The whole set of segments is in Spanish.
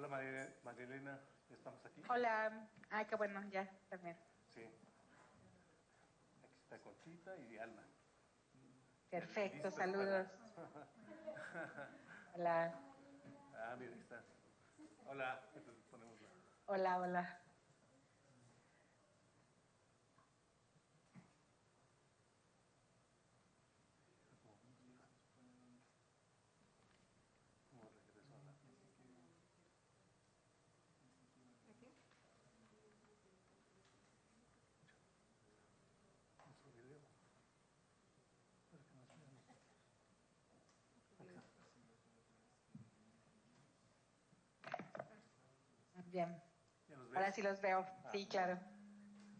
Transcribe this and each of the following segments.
Hola María Elena, ¿estamos aquí? Hola, qué bueno, ya también. Sí. Aquí está Conchita y Alma. Perfecto, saludos. Hola. Mira, ahí está. Hola, entonces ponemos la... Hola, hola. Bien. Ahora sí los veo. Sí, claro.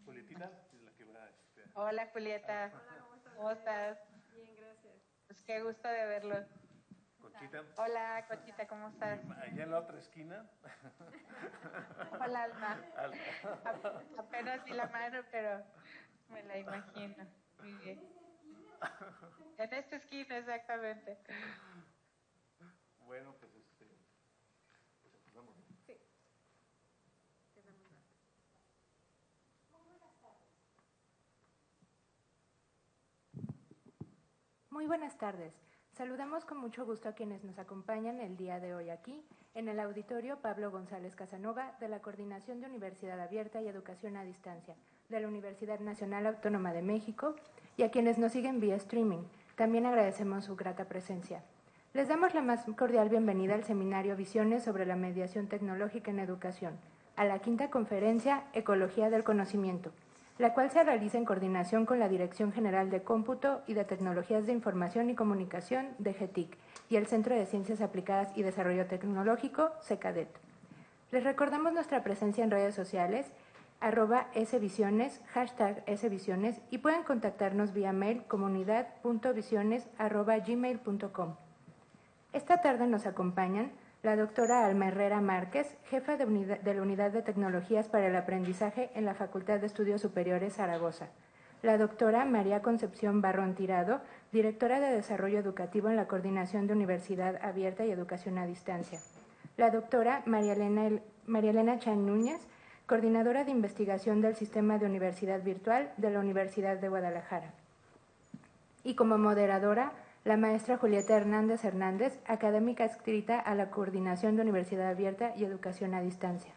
Julietita es la que va Hola, Julieta. Hola, ¿Cómo estás? Bien, gracias. Pues qué gusto de verlos. Conchita. Hola, Conchita, ¿cómo estás? Allá en la otra esquina. Hola, Alma. Apenas vi la mano, pero me la imagino. Muy bien. En esta esquina, exactamente. Bueno, pues empezamos. Sí. Muy buenas tardes. Saludamos con mucho gusto a quienes nos acompañan el día de hoy aquí, en el auditorio Pablo González Casanova de la Coordinación de Universidad Abierta y Educación a Distancia de la Universidad Nacional Autónoma de México, y a quienes nos siguen vía streaming. También agradecemos su grata presencia. Les damos la más cordial bienvenida al seminario Visiones sobre la mediación tecnológica en educación, a la quinta conferencia Ecología del Conocimiento, la cual se realiza en coordinación con la Dirección General de Cómputo y de Tecnologías de Información y Comunicación de GETIC y el Centro de Ciencias Aplicadas y Desarrollo Tecnológico, CECADET. Les recordamos nuestra presencia en redes sociales, @svisiones, #svisiones, y pueden contactarnos vía mail comunidad.visiones@gmail.com. Esta tarde nos acompañan la doctora Alma Herrera Márquez, jefa de la Unidad de Tecnologías para el Aprendizaje en la Facultad de Estudios Superiores Zaragoza, la doctora María Concepción Barrón Tirado, directora de Desarrollo Educativo en la Coordinación de Universidad Abierta y Educación a Distancia, la doctora María Elena Chan Núñez, coordinadora de investigación del Sistema de Universidad Virtual de la Universidad de Guadalajara, y como moderadora, la maestra Julieta Hernández Hernández, académica adscrita a la Coordinación de Universidad Abierta y Educación a Distancia.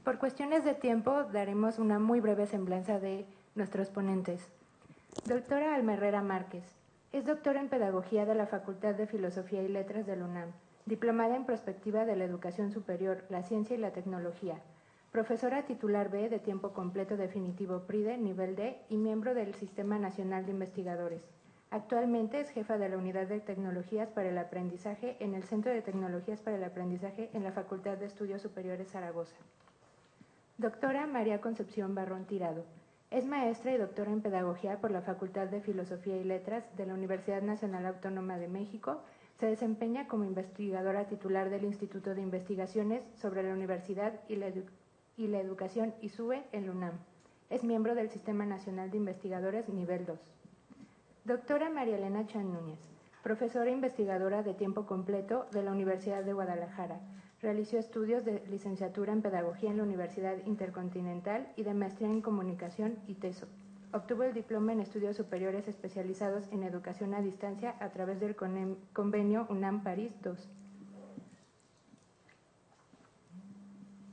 Por cuestiones de tiempo, daremos una muy breve semblanza de nuestros ponentes. Doctora Alma Herrera Márquez. Es doctora en Pedagogía de la Facultad de Filosofía y Letras de la UNAM, diplomada en Prospectiva de la Educación Superior, la Ciencia y la Tecnología, profesora titular B de tiempo completo definitivo PRIDE, nivel D, y miembro del Sistema Nacional de Investigadores. Actualmente es jefa de la Unidad de Tecnologías para el Aprendizaje en el Centro de Tecnologías para el Aprendizaje en la Facultad de Estudios Superiores Zaragoza. Doctora María Concepción Barrón Tirado. Es maestra y doctora en Pedagogía por la Facultad de Filosofía y Letras de la Universidad Nacional Autónoma de México. Se desempeña como investigadora titular del Instituto de Investigaciones sobre la Universidad y la Educación ISUE en la UNAM. Es miembro del Sistema Nacional de Investigadores nivel 2. Doctora María Elena Chan Núñez, profesora e investigadora de tiempo completo de la Universidad de Guadalajara. Realizó estudios de licenciatura en Pedagogía en la Universidad Intercontinental y de maestría en Comunicación y TESO. Obtuvo el diploma en estudios superiores especializados en educación a distancia a través del convenio UNAM París II.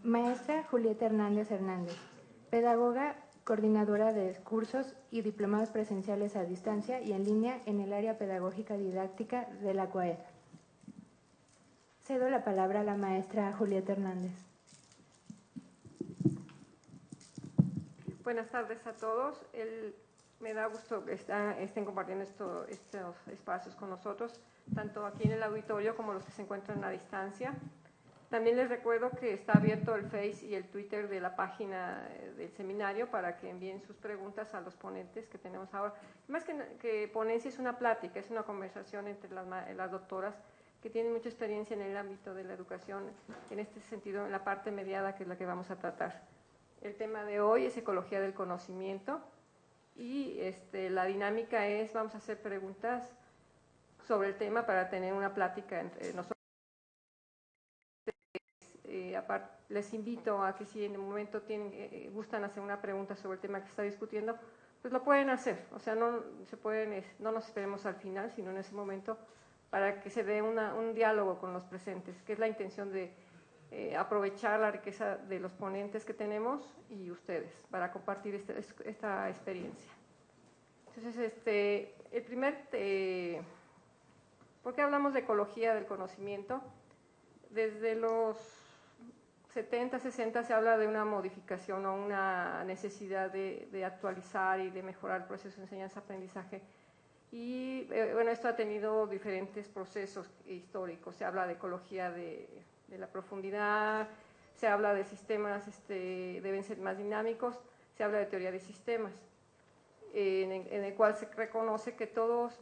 Maestra Julieta Hernández Hernández, pedagoga, coordinadora de cursos y diplomados presenciales a distancia y en línea en el área pedagógica didáctica de la CUAED. Cedo la palabra a la maestra Julieta Hernández. Buenas tardes a todos. Me da gusto que estén compartiendo estos espacios con nosotros, tanto aquí en el auditorio como los que se encuentran a distancia. También les recuerdo que está abierto el Face y el Twitter de la página del seminario para que envíen sus preguntas a los ponentes que tenemos ahora. Más que ponencia, es una plática, es una conversación entre las doctoras que tienen mucha experiencia en el ámbito de la educación, en este sentido, en la parte mediada, que es la que vamos a tratar. El tema de hoy es ecología del conocimiento y la dinámica es, vamos a hacer preguntas sobre el tema para tener una plática entre nosotros. les invito a que si en el momento gustan hacer una pregunta sobre el tema que se está discutiendo, pues lo pueden hacer. O sea, no nos esperemos al final, sino en ese momento, para que se dé un diálogo con los presentes, que es la intención de aprovechar la riqueza de los ponentes que tenemos y ustedes, para compartir esta experiencia. Entonces, el primer... ¿por qué hablamos de ecología del conocimiento? Desde los 70, 60 se habla de una modificación o una necesidad de actualizar y de mejorar el proceso de enseñanza-aprendizaje. Y bueno, esto ha tenido diferentes procesos históricos. Se habla de ecología de la profundidad, se habla de sistemas deben ser más dinámicos, se habla de teoría de sistemas, en el cual se reconoce que todos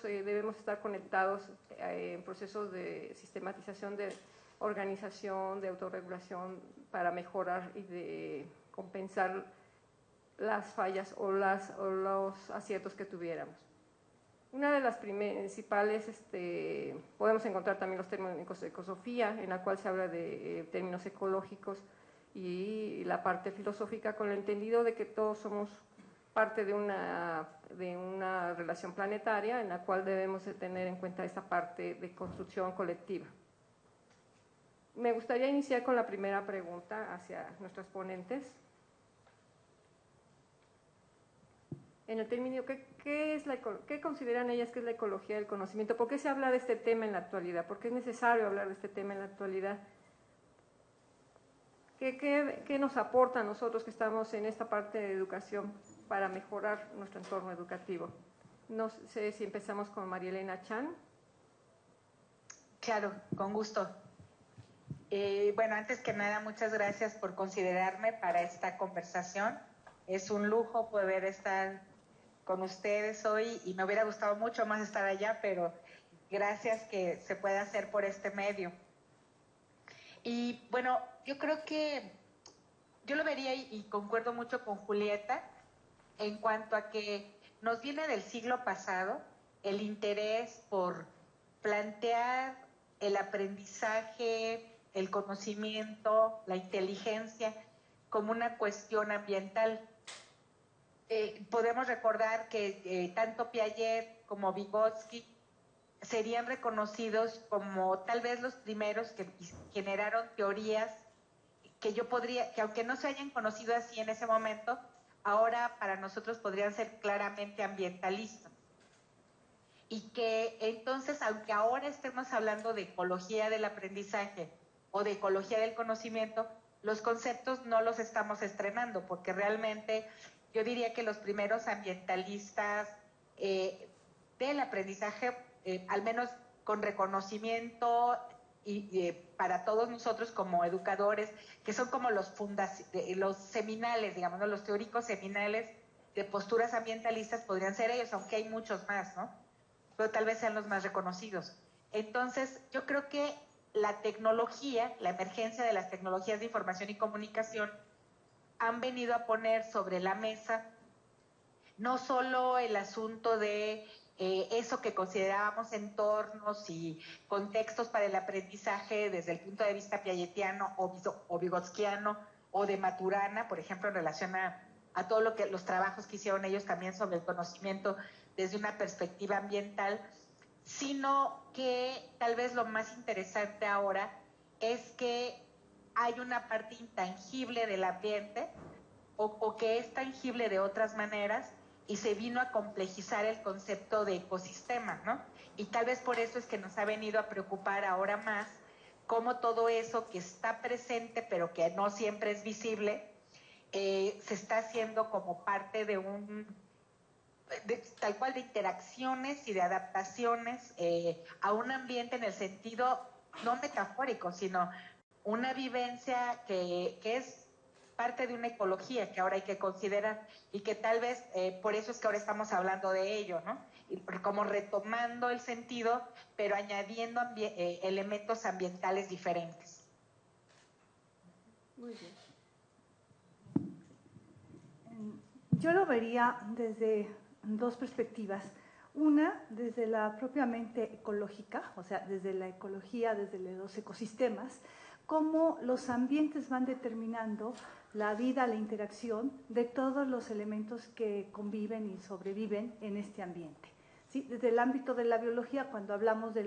debemos estar conectados en procesos de sistematización, de organización, de autorregulación, para mejorar y de compensar las fallas o los aciertos que tuviéramos. Una de las principales, podemos encontrar también los términos de ecosofía, en la cual se habla de términos ecológicos, y la parte filosófica, con el entendido de que todos somos parte de una relación planetaria, en la cual debemos de tener en cuenta esta parte de construcción colectiva. Me gustaría iniciar con la primera pregunta hacia nuestros ponentes. En el término, ¿qué consideran ellas que es la ecología del conocimiento? ¿Por qué se habla de este tema en la actualidad? ¿Por qué es necesario hablar de este tema en la actualidad? ¿Qué nos aporta a nosotros que estamos en esta parte de educación para mejorar nuestro entorno educativo? No sé si empezamos con María Elena Chan. Claro, con gusto. Bueno, antes que nada, muchas gracias por considerarme para esta conversación. Es un lujo poder estar con ustedes hoy, y me hubiera gustado mucho más estar allá, pero gracias que se pueda hacer por este medio. Y bueno, yo creo que yo lo vería, y concuerdo mucho con Julieta, en cuanto a que nos viene del siglo pasado el interés por plantear el aprendizaje, el conocimiento, la inteligencia como una cuestión ambiental. Podemos recordar que tanto Piaget como Vygotsky serían reconocidos como tal vez los primeros que generaron teorías que aunque no se hayan conocido así en ese momento, ahora para nosotros podrían ser claramente ambientalistas. Y que entonces, aunque ahora estemos hablando de ecología del aprendizaje o de ecología del conocimiento, los conceptos no los estamos estrenando, porque realmente yo diría que los primeros ambientalistas del aprendizaje, al menos con reconocimiento y para todos nosotros como educadores, que son como los seminales, digamos, ¿no? Los teóricos seminales de posturas ambientalistas podrían ser ellos, aunque hay muchos más, ¿no? Pero tal vez sean los más reconocidos. Entonces, yo creo que la tecnología, la emergencia de las tecnologías de información y comunicación, han venido a poner sobre la mesa no solo el asunto de eso que considerábamos entornos y contextos para el aprendizaje desde el punto de vista piagetiano o vygotskiano o de Maturana, por ejemplo, en relación a todo los trabajos que hicieron ellos también sobre el conocimiento desde una perspectiva ambiental, sino que tal vez lo más interesante ahora es que hay una parte intangible del ambiente o que es tangible de otras maneras, y se vino a complejizar el concepto de ecosistema, ¿no? Y tal vez por eso es que nos ha venido a preocupar ahora más cómo todo eso que está presente pero que no siempre es visible, se está haciendo como parte de tal cual de interacciones y de adaptaciones a un ambiente en el sentido no metafórico, sino una vivencia que es parte de una ecología que ahora hay que considerar, y que tal vez por eso es que ahora estamos hablando de ello, ¿no? Y como retomando el sentido, pero añadiendo elementos ambientales diferentes. Muy bien. Yo lo vería desde dos perspectivas. Una, desde la propiamente ecológica, o sea, desde la ecología, desde los ecosistemas, cómo los ambientes van determinando la vida, la interacción de todos los elementos que conviven y sobreviven en este ambiente. ¿Sí? Desde el ámbito de la biología, cuando hablamos de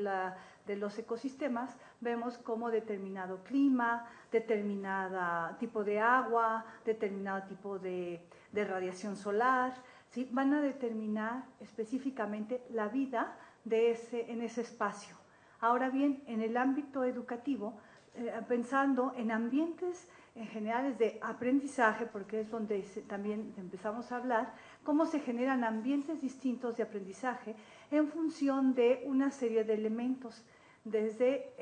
los ecosistemas, vemos cómo determinado clima, determinado tipo de agua, determinado tipo de radiación solar, ¿sí? Van a determinar específicamente la vida en ese espacio. Ahora bien, en el ámbito educativo, pensando en ambientes en generales de aprendizaje, porque es donde también empezamos a hablar, cómo se generan ambientes distintos de aprendizaje en función de una serie de elementos, desde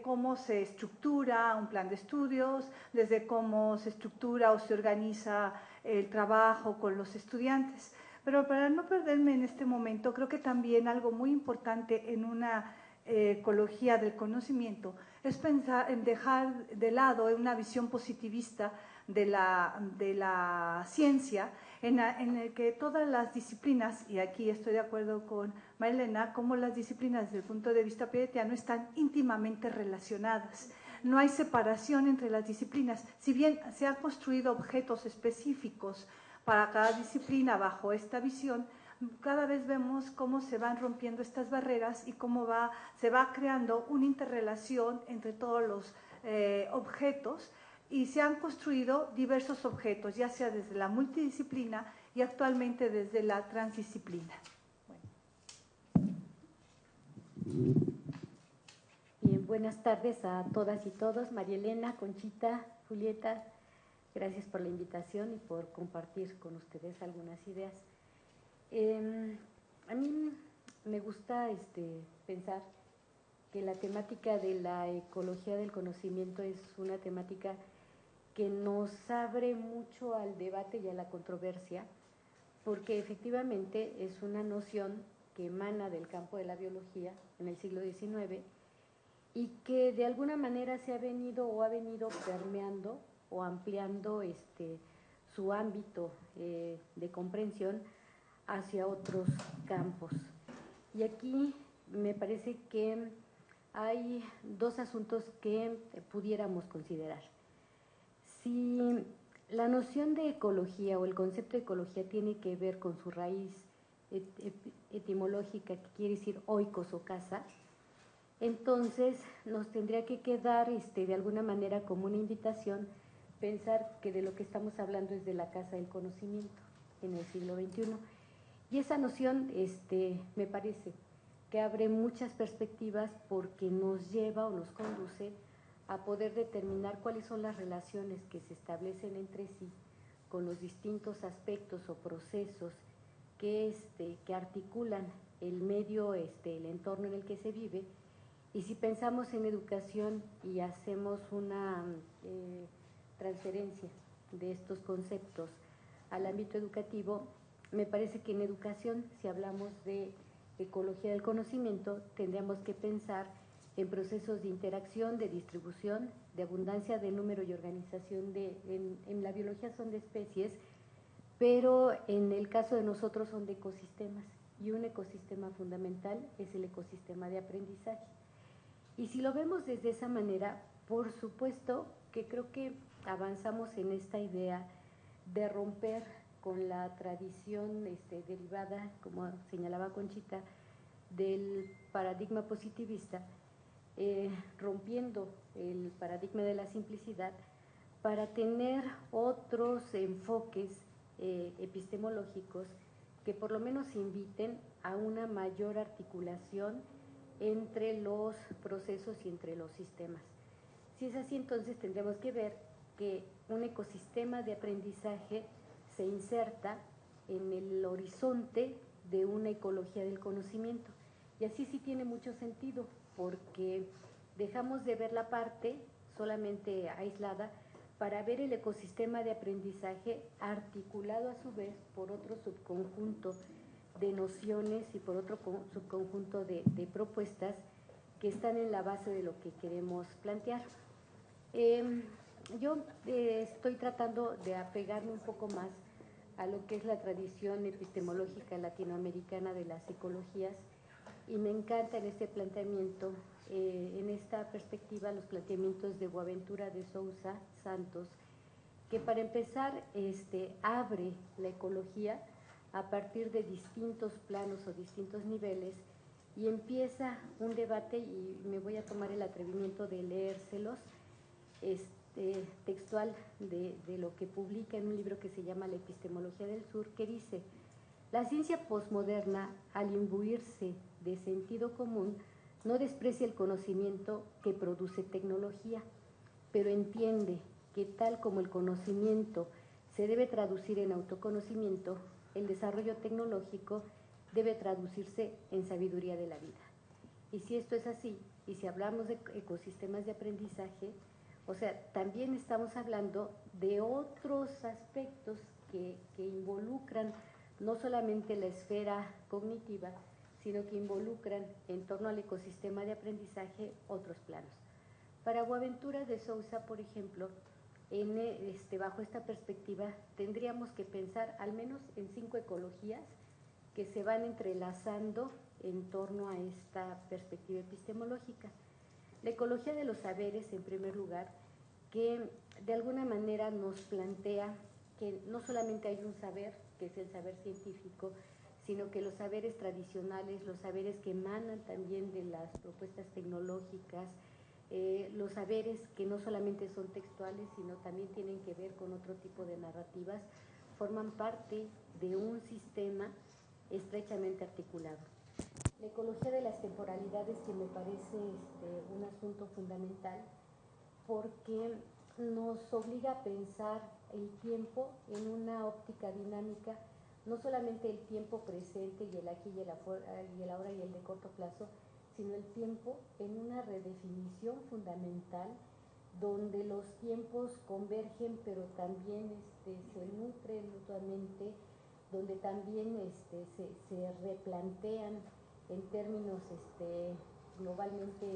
cómo se estructura un plan de estudios, desde cómo se estructura o se organiza el trabajo con los estudiantes. Pero para no perderme en este momento, creo que también algo muy importante en una ecología del conocimiento es pensar en dejar de lado una visión positivista de la ciencia, en el que todas las disciplinas, y aquí estoy de acuerdo con Marilena, como las disciplinas desde el punto de vista piagetiano están íntimamente relacionadas. No hay separación entre las disciplinas. Si bien se han construido objetos específicos para cada disciplina bajo esta visión, cada vez vemos cómo se van rompiendo estas barreras y cómo se va creando una interrelación entre todos los objetos, y se han construido diversos objetos, ya sea desde la multidisciplina y actualmente desde la transdisciplina. Bien, buenas tardes a todas y todos. María Elena, Conchita, Julieta, gracias por la invitación y por compartir con ustedes algunas ideas. A mí me gusta pensar que la temática de la ecología del conocimiento es una temática que nos abre mucho al debate y a la controversia, porque efectivamente es una noción que emana del campo de la biología en el siglo XIX y que de alguna manera se ha venido o ha venido permeando o ampliando su ámbito de comprensión hacia otros campos. Y aquí me parece que hay dos asuntos que pudiéramos considerar. Si la noción de ecología o el concepto de ecología tiene que ver con su raíz etimológica, que quiere decir oikos o casa, entonces nos tendría que quedar de alguna manera como una invitación pensar que de lo que estamos hablando es de la casa del conocimiento en el siglo XXI. Y esa noción me parece que abre muchas perspectivas porque nos lleva o nos conduce a poder determinar cuáles son las relaciones que se establecen entre sí con los distintos aspectos o procesos que articulan el medio, el entorno en el que se vive. Y si pensamos en educación y hacemos una transferencia de estos conceptos al ámbito educativo, me parece que en educación, si hablamos de ecología del conocimiento, tendríamos que pensar en procesos de interacción, de distribución, de abundancia de número y organización en la biología son de especies, pero en el caso de nosotros son de ecosistemas, y un ecosistema fundamental es el ecosistema de aprendizaje. Y si lo vemos desde esa manera, por supuesto que creo que avanzamos en esta idea de romper con la tradición derivada, como señalaba Conchita, del paradigma positivista, rompiendo el paradigma de la simplicidad para tener otros enfoques epistemológicos que por lo menos inviten a una mayor articulación entre los procesos y entre los sistemas. Si es así, entonces tendremos que ver que un ecosistema de aprendizaje se inserta en el horizonte de una ecología del conocimiento. Y así sí tiene mucho sentido, porque dejamos de ver la parte solamente aislada para ver el ecosistema de aprendizaje articulado a su vez por otro subconjunto de nociones y por otro subconjunto de propuestas que están en la base de lo que queremos plantear. Yo estoy tratando de apegarme un poco más a lo que es la tradición epistemológica latinoamericana de las ecologías y me encanta en este planteamiento, en esta perspectiva, los planteamientos de Boaventura de Sousa Santos, que para empezar abre la ecología a partir de distintos planos o distintos niveles y empieza un debate, y me voy a tomar el atrevimiento de leérselos, textual de lo que publica en un libro que se llama La epistemología del sur, que dice: la ciencia posmoderna, al imbuirse de sentido común, no desprecia el conocimiento que produce tecnología, pero entiende que tal como el conocimiento se debe traducir en autoconocimiento, el desarrollo tecnológico debe traducirse en sabiduría de la vida. Y si esto es así, y si hablamos de ecosistemas de aprendizaje, o sea, también estamos hablando de otros aspectos que involucran no solamente la esfera cognitiva, sino que involucran en torno al ecosistema de aprendizaje otros planos. Para Boaventura de Sousa, por ejemplo, bajo esta perspectiva tendríamos que pensar al menos en 5 ecologías que se van entrelazando en torno a esta perspectiva epistemológica. La ecología de los saberes, en primer lugar, que de alguna manera nos plantea que no solamente hay un saber, que es el saber científico, sino que los saberes tradicionales, los saberes que emanan también de las propuestas tecnológicas, los saberes que no solamente son textuales, sino también tienen que ver con otro tipo de narrativas, forman parte de un sistema estrechamente articulado. La ecología de las temporalidades, que me parece un asunto fundamental, porque nos obliga a pensar el tiempo en una óptica dinámica, no solamente el tiempo presente y el aquí y el ahora y el de corto plazo, sino el tiempo en una redefinición fundamental donde los tiempos convergen pero también se nutren mutuamente, donde también se replantean en términos globalmente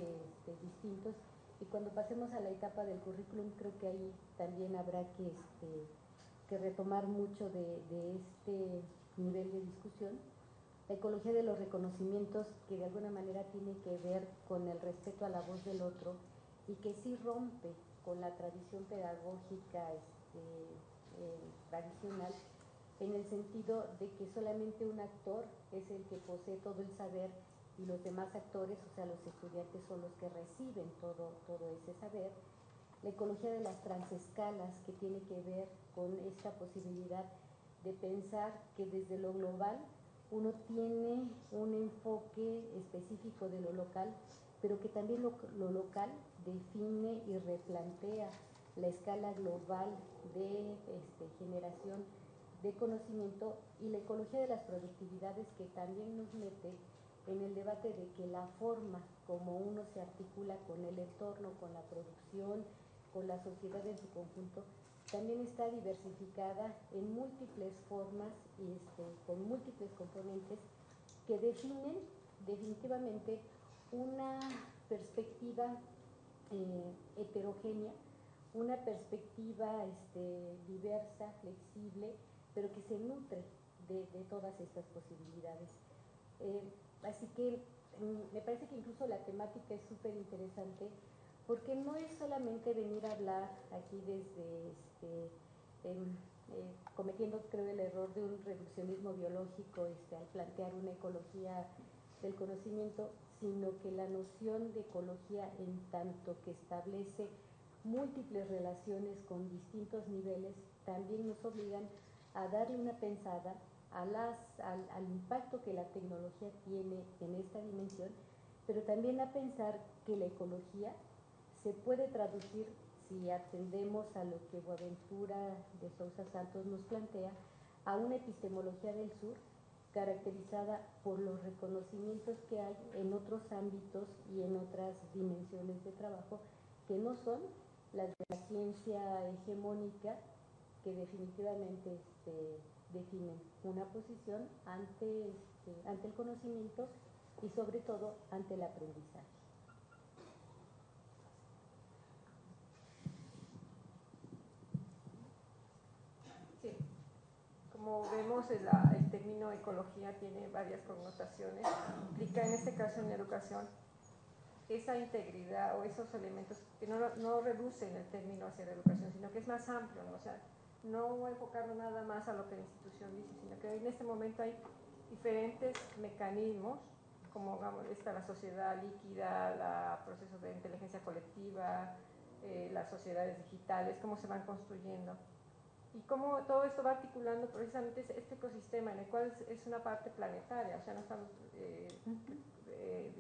distintos. Y cuando pasemos a la etapa del currículum, creo que ahí también habrá que retomar mucho de este nivel de discusión. La ecología de los reconocimientos, que de alguna manera tiene que ver con el respeto a la voz del otro y que sí rompe con la tradición pedagógica tradicional, en el sentido de que solamente un actor es el que posee todo el saber y los demás actores, o sea, los estudiantes, son los que reciben todo ese saber. La ecología de las transescalas, que tiene que ver con esta posibilidad de pensar que desde lo global uno tiene un enfoque específico de lo local, pero que también lo local define y replantea la escala global de generación de conocimiento, y la ecología de las productividades, que también nos mete en el debate de que la forma como uno se articula con el entorno, con la producción, con la sociedad en su conjunto, también está diversificada en múltiples formas y con múltiples componentes que definen definitivamente una perspectiva heterogénea, una perspectiva diversa, flexible, pero que se nutre de todas estas posibilidades. Así que me parece que incluso la temática es súper interesante, porque no es solamente venir a hablar aquí desde cometiendo, creo, el error de un reduccionismo biológico al plantear una ecología del conocimiento, sino que la noción de ecología, en tanto que establece múltiples relaciones con distintos niveles, también nos obligan a darle una pensada al impacto que la tecnología tiene en esta dimensión, pero también a pensar que la ecología se puede traducir, si atendemos a lo que Boaventura de Sousa Santos nos plantea, a una epistemología del sur caracterizada por los reconocimientos que hay en otros ámbitos y en otras dimensiones de trabajo, que no son las de la ciencia hegemónica, que definitivamente definen una posición ante el conocimiento y sobre todo ante el aprendizaje. Sí, como vemos, sabemos, el término ecología tiene varias connotaciones, implica en este caso en la educación esa integridad o esos elementos que no reducen el término hacia la educación, sino que es más amplio, ¿no? O sea, no enfocarlo nada más a lo que la institución dice, sino que en este momento hay diferentes mecanismos, como digamos, está la sociedad líquida, los procesos de inteligencia colectiva, las sociedades digitales, cómo se van construyendo. Y cómo todo esto va articulando precisamente este ecosistema en el cual es una parte planetaria, o sea, no estamos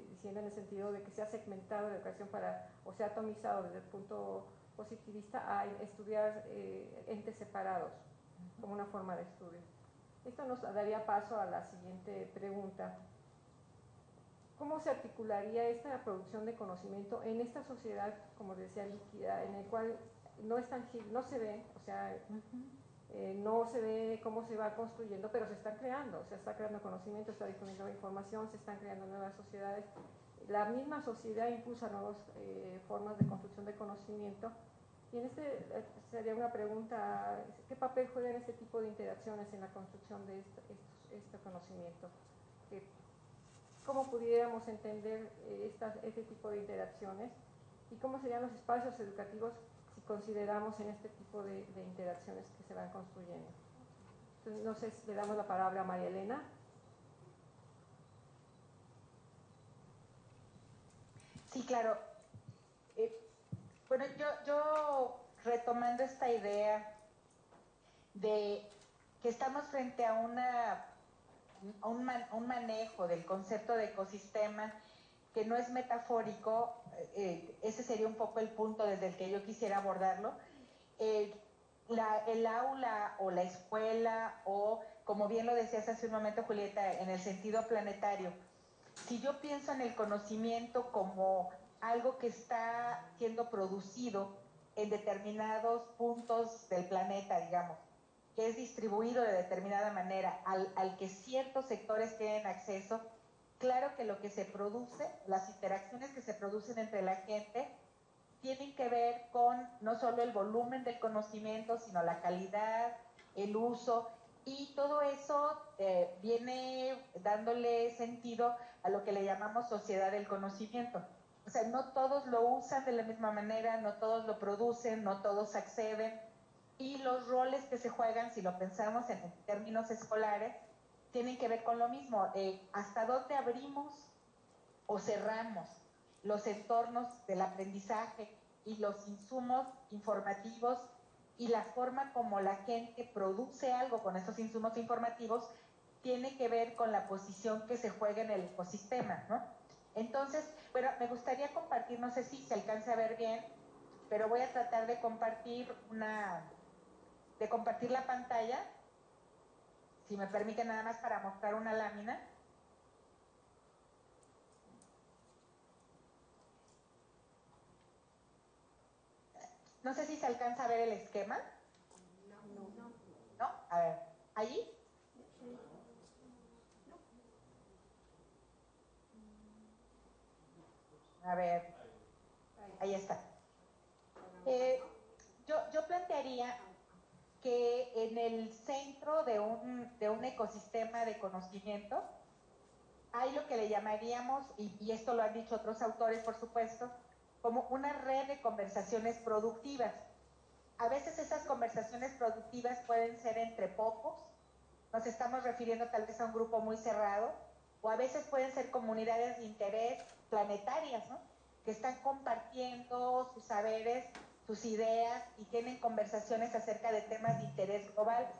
diciendo en el sentido de que se ha segmentado la educación o se ha atomizado desde el punto positivista a estudiar entes separados como una forma de estudio. Esto nos daría paso a la siguiente pregunta. ¿Cómo se articularía esta producción de conocimiento en esta sociedad, como decía, líquida, en el cual no es tangible, no se ve, o sea, no se ve cómo se va construyendo, pero se está creando, se está creando conocimiento, se está difundiendo información, se están creando nuevas sociedades. La misma sociedad impulsa nuevas formas de construcción de conocimiento. Y en sería una pregunta, ¿qué papel juegan este tipo de interacciones en la construcción de este conocimiento? ¿Cómo pudiéramos entender este tipo de interacciones? ¿Y cómo serían los espacios educativos si consideramos en este tipo de interacciones que se van construyendo? Entonces, no sé si le damos la palabra a María Elena. Sí, claro. Bueno, yo retomando esta idea de que estamos frente a un manejo del concepto de ecosistema que no es metafórico, ese sería un poco el punto desde el que yo quisiera abordarlo. El aula o la escuela, o como bien lo decías hace un momento, Julieta, en el sentido planetario, si yo pienso en el conocimiento como algo que está siendo producido en determinados puntos del planeta, digamos, que es distribuido de determinada manera, al que ciertos sectores tienen acceso, claro que lo que se produce, las interacciones que se producen entre la gente, tienen que ver con no solo el volumen del conocimiento, sino la calidad, el uso, y todo eso viene dándole sentido a lo que le llamamos sociedad del conocimiento. O sea, no todos lo usan de la misma manera, no todos lo producen, no todos acceden, y los roles que se juegan, si lo pensamos en términos escolares, tienen que ver con lo mismo. ¿Hasta dónde abrimos o cerramos los entornos del aprendizaje y los insumos informativos y la forma como la gente produce algo con esos insumos informativos? Tiene que ver con la posición que se juega en el ecosistema, ¿no? Entonces, bueno, me gustaría compartir, no sé si se alcanza a ver bien, pero voy a tratar de compartir la pantalla, si me permite, nada más para mostrar una lámina. No sé si se alcanza a ver el esquema. ¿No? A ver, ¿allí? A ver, ahí está. Yo plantearía que en el centro de un ecosistema de conocimiento hay lo que le llamaríamos, y esto lo han dicho otros autores, por supuesto, como una red de conversaciones productivas. A veces esas conversaciones productivas pueden ser entre pocos, nos estamos refiriendo tal vez a un grupo muy cerrado, o a veces pueden ser comunidades de interés planetarias, ¿no? Que están compartiendo sus saberes, sus ideas, y tienen conversaciones acerca de temas de interés global,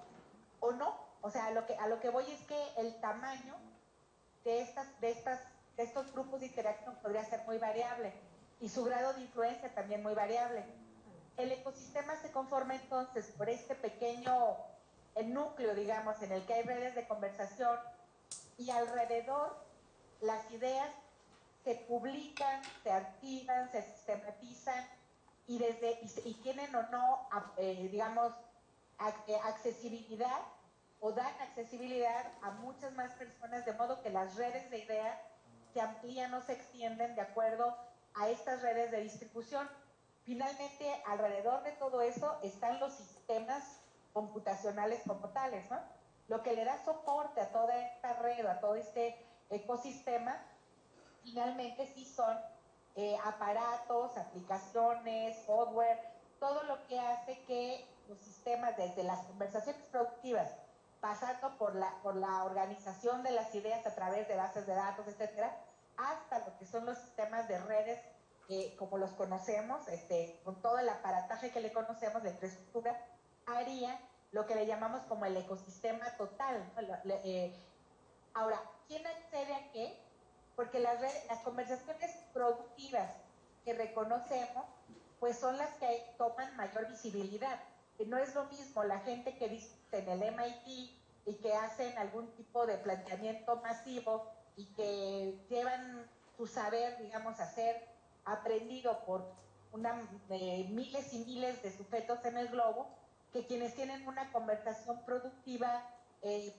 o no. O sea, a lo que voy es que el tamaño de estos grupos de interacción podría ser muy variable, y su grado de influencia también muy variable. El ecosistema se conforma entonces por este pequeño núcleo, digamos, en el que hay redes de conversación, y alrededor las ideas se publican, se archivan, se sistematizan, y tienen o no, digamos, accesibilidad, o dan accesibilidad a muchas más personas, de modo que las redes de ideas se amplían o se extienden de acuerdo a estas redes de distribución. Finalmente, alrededor de todo eso están los sistemas computacionales como tales, ¿no? lo que le da soporte a toda esta red, a todo este ecosistema, finalmente sí son aparatos, aplicaciones, software, todo lo que hace que los sistemas, desde las conversaciones productivas, pasando por la organización de las ideas a través de bases de datos, etcétera, hasta lo que son los sistemas de redes como los conocemos, con todo el aparataje que le conocemos de infraestructura, haría lo que le llamamos como el ecosistema total, ¿no? Ahora, ¿quién accede a qué? Porque las conversaciones productivas que reconocemos, pues son las que toman mayor visibilidad. Que no es lo mismo la gente que discute en el MIT y que hacen algún tipo de planteamiento masivo y que llevan su saber, digamos, a ser aprendido por miles y miles de sujetos en el globo, que quienes tienen una conversación productiva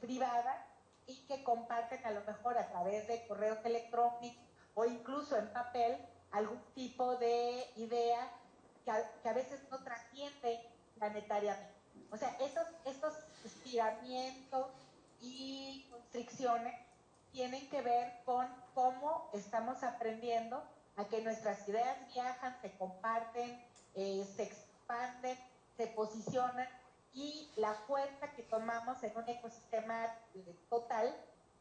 privada y que comparten a lo mejor a través de correos electrónicos o incluso en papel algún tipo de idea que a veces no trasciende planetariamente. O sea, estos estiramientos y constricciones tienen que ver con cómo estamos aprendiendo a que nuestras ideas viajan, se comparten, se expanden, se posicionan, y la fuerza que tomamos en un ecosistema total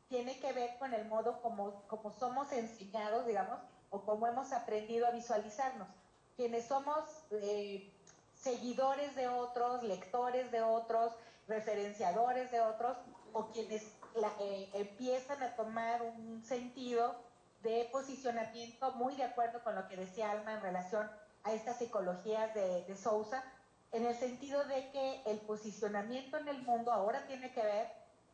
tiene que ver con el modo como somos enseñados, digamos, o como hemos aprendido a visualizarnos. Quienes somos seguidores de otros, lectores de otros, referenciadores de otros, o quienes empiezan a tomar un sentido de posicionamiento muy de acuerdo con lo que decía Alma en relación a estas psicologías de Sousa, en el sentido de que el posicionamiento en el mundo ahora tiene que ver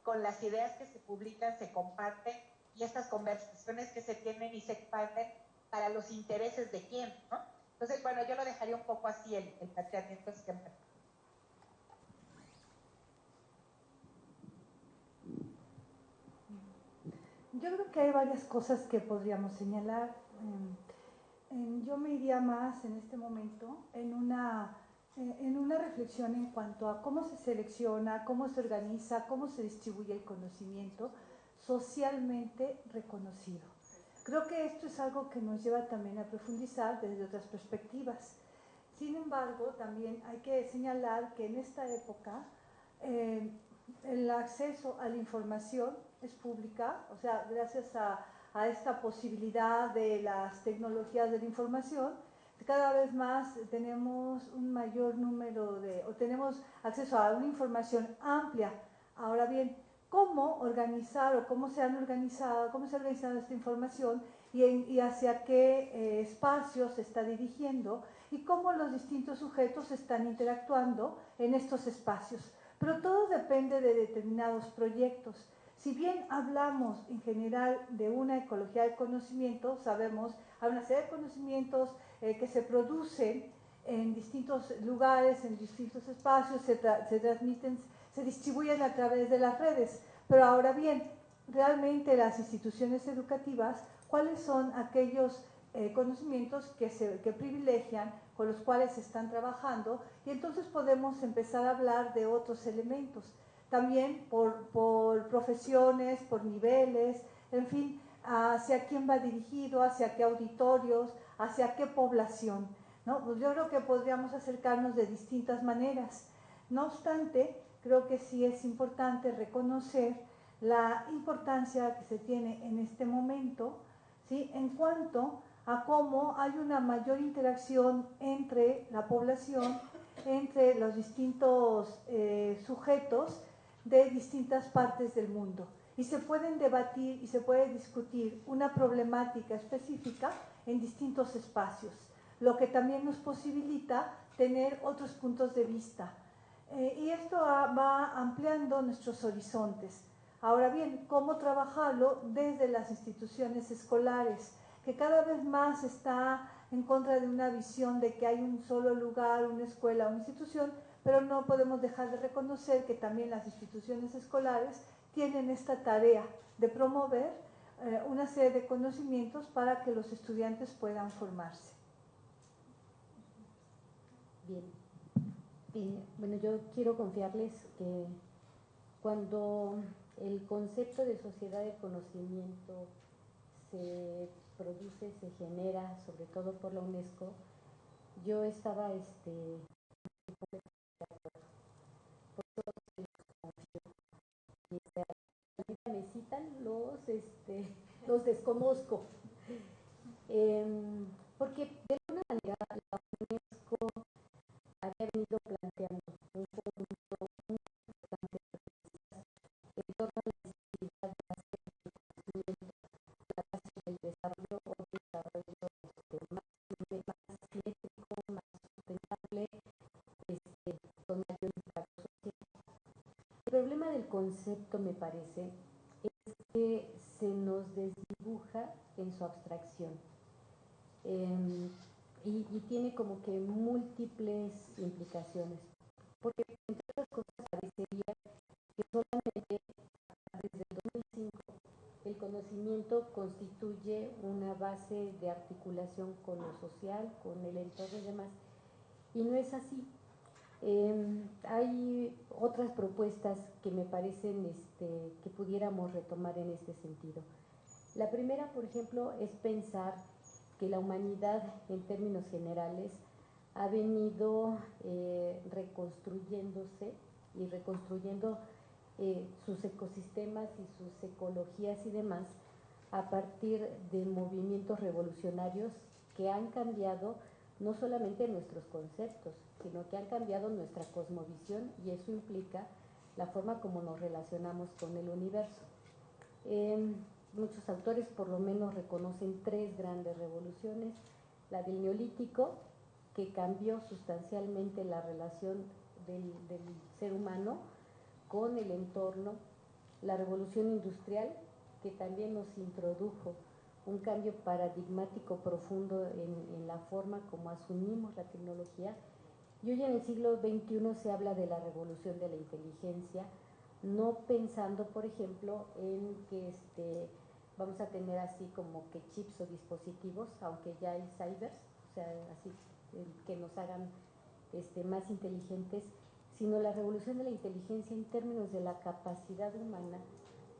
con las ideas que se publican, se comparten, y estas conversaciones que se tienen y se expanden para los intereses de quién, ¿no? Entonces, bueno, yo lo dejaría un poco así, el planteamiento siempre. Yo creo que hay varias cosas que podríamos señalar. Yo me iría más en este momento en una reflexión en cuanto a cómo se selecciona, cómo se organiza, cómo se distribuye el conocimiento socialmente reconocido. Creo que esto es algo que nos lleva también a profundizar desde otras perspectivas. Sin embargo, también hay que señalar que en esta época el acceso a la información es pública, o sea, gracias a esta posibilidad de las tecnologías de la información, cada vez más tenemos un mayor número o tenemos acceso a una información amplia. Ahora bien, ¿cómo organizar o cómo se ha organizado esta información y hacia qué espacios se está dirigiendo y cómo los distintos sujetos están interactuando en estos espacios? Pero todo depende de determinados proyectos. Si bien hablamos en general de una ecología del conocimiento, sabemos, hay una serie de conocimientos que se producen en distintos lugares, en distintos espacios, se transmiten, se distribuyen a través de las redes. Pero ahora bien, realmente las instituciones educativas, ¿cuáles son aquellos conocimientos que privilegian, con los cuales se están trabajando? Y entonces podemos empezar a hablar de otros elementos. También por profesiones, por niveles, en fin, hacia quién va dirigido, hacia qué auditorios, hacia qué población, ¿no? Pues yo creo que podríamos acercarnos de distintas maneras. No obstante, creo que sí es importante reconocer la importancia que se tiene en este momento, ¿sí?, en cuanto a cómo hay una mayor interacción entre la población, entre los distintos sujetos de distintas partes del mundo. Y se pueden debatir y se puede discutir una problemática específica en distintos espacios, lo que también nos posibilita tener otros puntos de vista. Y esto va ampliando nuestros horizontes. Ahora bien, ¿cómo trabajarlo desde las instituciones escolares? Que cada vez más está en contra de una visión de que hay un solo lugar, una escuela, una institución, pero no podemos dejar de reconocer que también las instituciones escolares tienen esta tarea de promover una serie de conocimientos para que los estudiantes puedan formarse. Bien. Bueno, yo quiero confiarles que Cuando el concepto de sociedad del conocimiento se produce, se genera, sobre todo por la UNESCO, yo estaba me citan, los desconozco. Porque de alguna manera la UNESCO había venido planteando un conjunto muy importante de propuestas en torno a la necesidad de hacer el conocimiento la base del desarrollo o del desarrollo más simétrico, más sustentable, con mayor impacto social. El problema del concepto, me parece, es que se nos desdibuja en su abstracción. Y tiene como que múltiples implicaciones, porque entre otras cosas parecería que solamente desde el 2005 el conocimiento constituye una base de articulación con lo social, con el entorno y demás, y no es así. Hay otras propuestas que me parecen que pudiéramos retomar en este sentido. La primera, por ejemplo, es pensar que la humanidad, en términos generales, ha venido reconstruyéndose y reconstruyendo sus ecosistemas y sus ecologías y demás a partir de movimientos revolucionarios que han cambiado no solamente nuestros conceptos, sino que han cambiado nuestra cosmovisión, y eso implica la forma como nos relacionamos con el universo. Muchos autores por lo menos reconocen tres grandes revoluciones: la del Neolítico, que cambió sustancialmente la relación del ser humano con el entorno; la revolución industrial, que también nos introdujo un cambio paradigmático profundo en la forma como asumimos la tecnología; y hoy en el siglo XXI se habla de la revolución de la inteligencia, no pensando, por ejemplo, en que vamos a tener así como que chips o dispositivos, aunque ya hay cybers, o sea, así que nos hagan más inteligentes, sino la revolución de la inteligencia en términos de la capacidad humana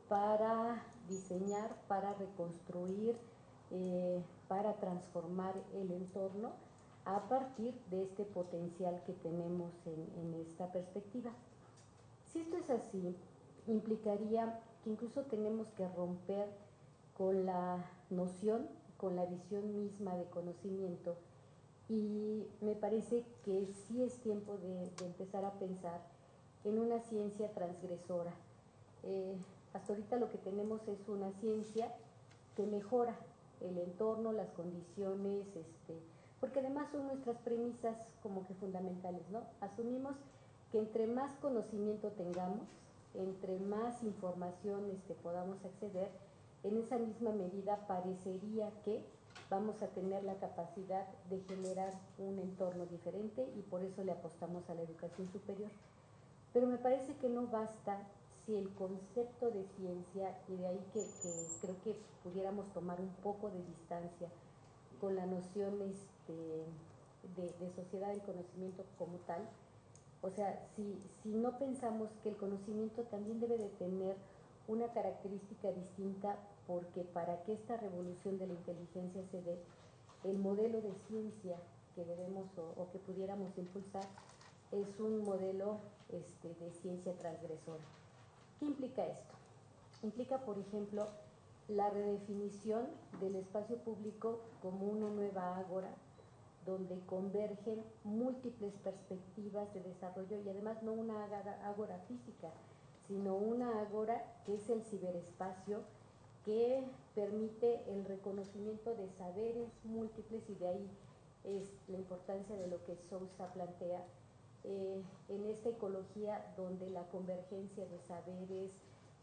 para diseñar, para reconstruir, para transformar el entorno a partir de este potencial que tenemos en esta perspectiva. Si esto es así, implicaría que incluso tenemos que romper con la noción, con la visión misma de conocimiento, y me parece que sí es tiempo de empezar a pensar en una ciencia transgresora. Hasta ahorita lo que tenemos es una ciencia que mejora el entorno, las condiciones, porque además son nuestras premisas como que fundamentales, ¿no? Asumimos que entre más conocimiento tengamos, entre más información podamos acceder, en esa misma medida parecería que vamos a tener la capacidad de generar un entorno diferente, y por eso le apostamos a la educación superior. Pero me parece que no basta si el concepto de ciencia, y de ahí que creo que pudiéramos tomar un poco de distancia con la noción de sociedad del conocimiento como tal, o sea, si no pensamos que el conocimiento también debe de tener una característica distinta, porque para que esta revolución de la inteligencia se dé, el modelo de ciencia que debemos o que pudiéramos impulsar es un modelo de ciencia transgresora. ¿Qué implica esto? Implica, por ejemplo, la redefinición del espacio público como una nueva ágora, donde convergen múltiples perspectivas de desarrollo, y además no una ágora física, sino una ágora que es el ciberespacio, que permite el reconocimiento de saberes múltiples, y de ahí es la importancia de lo que Sousa plantea en esta ecología donde la convergencia de saberes,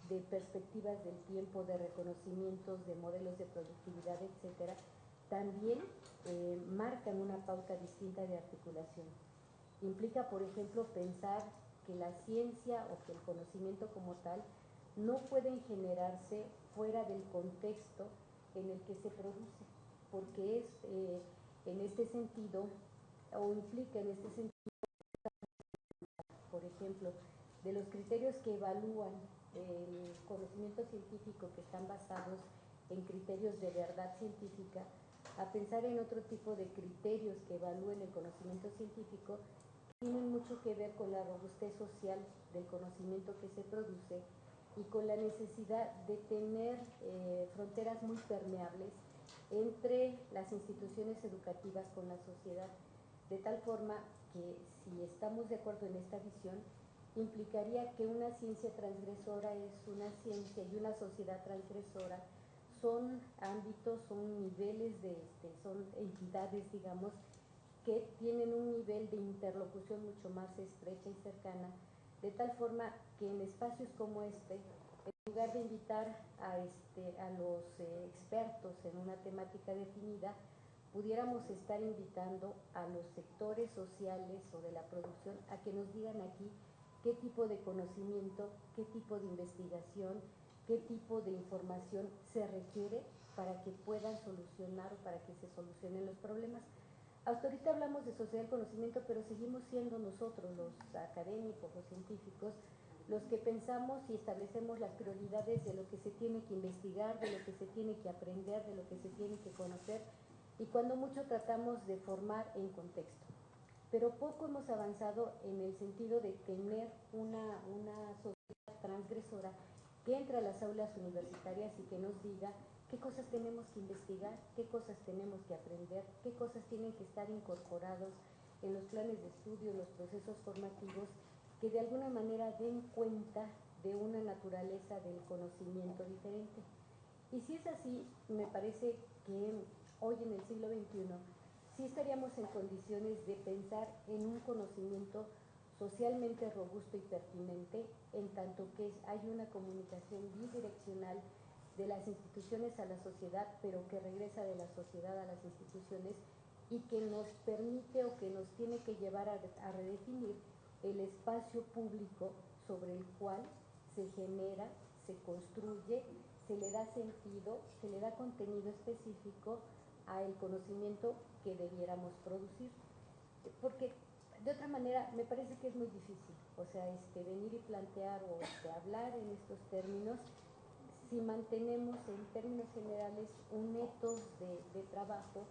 de perspectivas del tiempo, de reconocimientos, de modelos de productividad, etcétera, también marcan una pauta distinta de articulación. Implica, por ejemplo, pensar que la ciencia o que el conocimiento como tal no pueden generarse fuera del contexto en el que se produce, porque es en este sentido, o implica en este sentido, por ejemplo, de los criterios que evalúan el conocimiento científico, que están basados en criterios de verdad científica, a pensar en otro tipo de criterios que evalúen el conocimiento científico, que tienen mucho que ver con la robustez social del conocimiento que se produce y con la necesidad de tener fronteras muy permeables entre las instituciones educativas con la sociedad, de tal forma que, si estamos de acuerdo en esta visión, implicaría que una ciencia transgresora es una ciencia y una sociedad transgresora son ámbitos, son niveles, son entidades, digamos, que tienen un nivel de interlocución mucho más estrecha y cercana, de tal forma que en espacios como este, en lugar de invitar a los expertos en una temática definida, pudiéramos estar invitando a los sectores sociales o de la producción a que nos digan aquí qué tipo de conocimiento, qué tipo de investigación, qué tipo de información se requiere para que puedan solucionar o para que se solucionen los problemas. Hasta ahorita hablamos de sociedad del conocimiento, pero seguimos siendo nosotros, los académicos, los científicos, los que pensamos y establecemos las prioridades de lo que se tiene que investigar, de lo que se tiene que aprender, de lo que se tiene que conocer, y cuando mucho tratamos de formar en contexto. Pero poco hemos avanzado en el sentido de tener una sociedad transgresora que entre a las aulas universitarias y que nos diga qué cosas tenemos que investigar, qué cosas tenemos que aprender, qué cosas tienen que estar incorporados en los planes de estudio, en los procesos formativos, que de alguna manera den cuenta de una naturaleza del conocimiento diferente. Y si es así, me parece que hoy en el siglo XXI sí estaríamos en condiciones de pensar en un conocimiento socialmente robusto y pertinente, en tanto que hay una comunicación bidireccional de las instituciones a la sociedad, pero que regresa de la sociedad a las instituciones y que nos permite o que nos tiene que llevar a redefinir el espacio público sobre el cual se genera, se construye, se le da sentido, se le da contenido específico al conocimiento que debiéramos producir. Porque de otra manera me parece que es muy difícil, o sea, venir y plantear o hablar en estos términos si mantenemos en términos generales un ethos de trabajo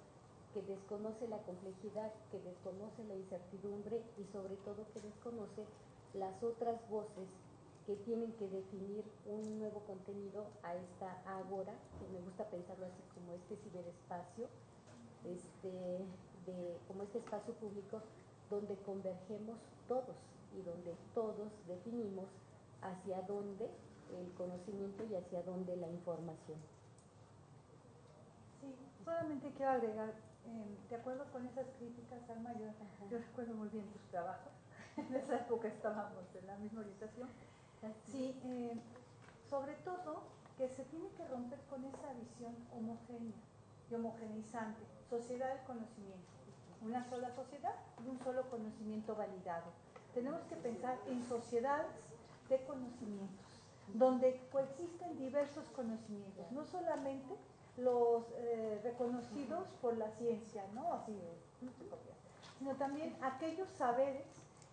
que desconoce la complejidad, que desconoce la incertidumbre y sobre todo que desconoce las otras voces que tienen que definir un nuevo contenido a esta ágora, que me gusta pensarlo así como este ciberespacio, como este espacio público donde convergemos todos y donde todos definimos hacia dónde el conocimiento y hacia dónde la información. Sí, solamente quiero agregar, de acuerdo con esas críticas, Alma, yo recuerdo muy bien tus trabajos, en esa época estábamos en la misma orientación. Sí, sobre todo que se tiene que romper con esa visión homogénea y homogeneizante, sociedad del conocimiento, una sola sociedad y un solo conocimiento validado. Tenemos que pensar en sociedades de conocimientos, donde coexisten diversos conocimientos, no solamente los reconocidos por la ciencia, ¿no? Así sino también aquellos saberes,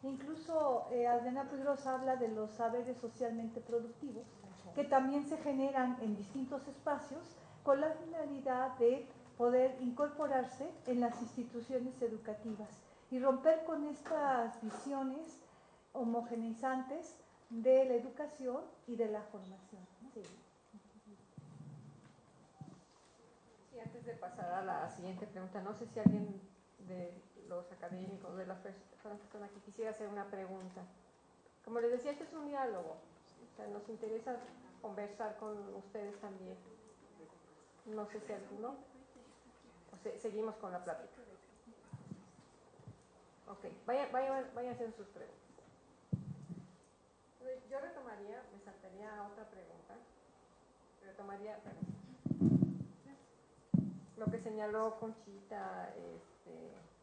incluso Aldena Pigros habla de los saberes socialmente productivos, que también se generan en distintos espacios con la finalidad de poder incorporarse en las instituciones educativas y romper con estas visiones homogeneizantes de la educación y de la formación, ¿no? Sí. Sí, antes de pasar a la siguiente pregunta, no sé si alguien de los académicos, de las personas que quisiera hacer una pregunta. Como les decía, este es un diálogo, o sea, nos interesa conversar con ustedes también. No sé si alguno, o seguimos con la plática. Ok, vayan haciendo sus preguntas. Yo retomaría, me saltaría a otra pregunta, lo que señaló Conchita,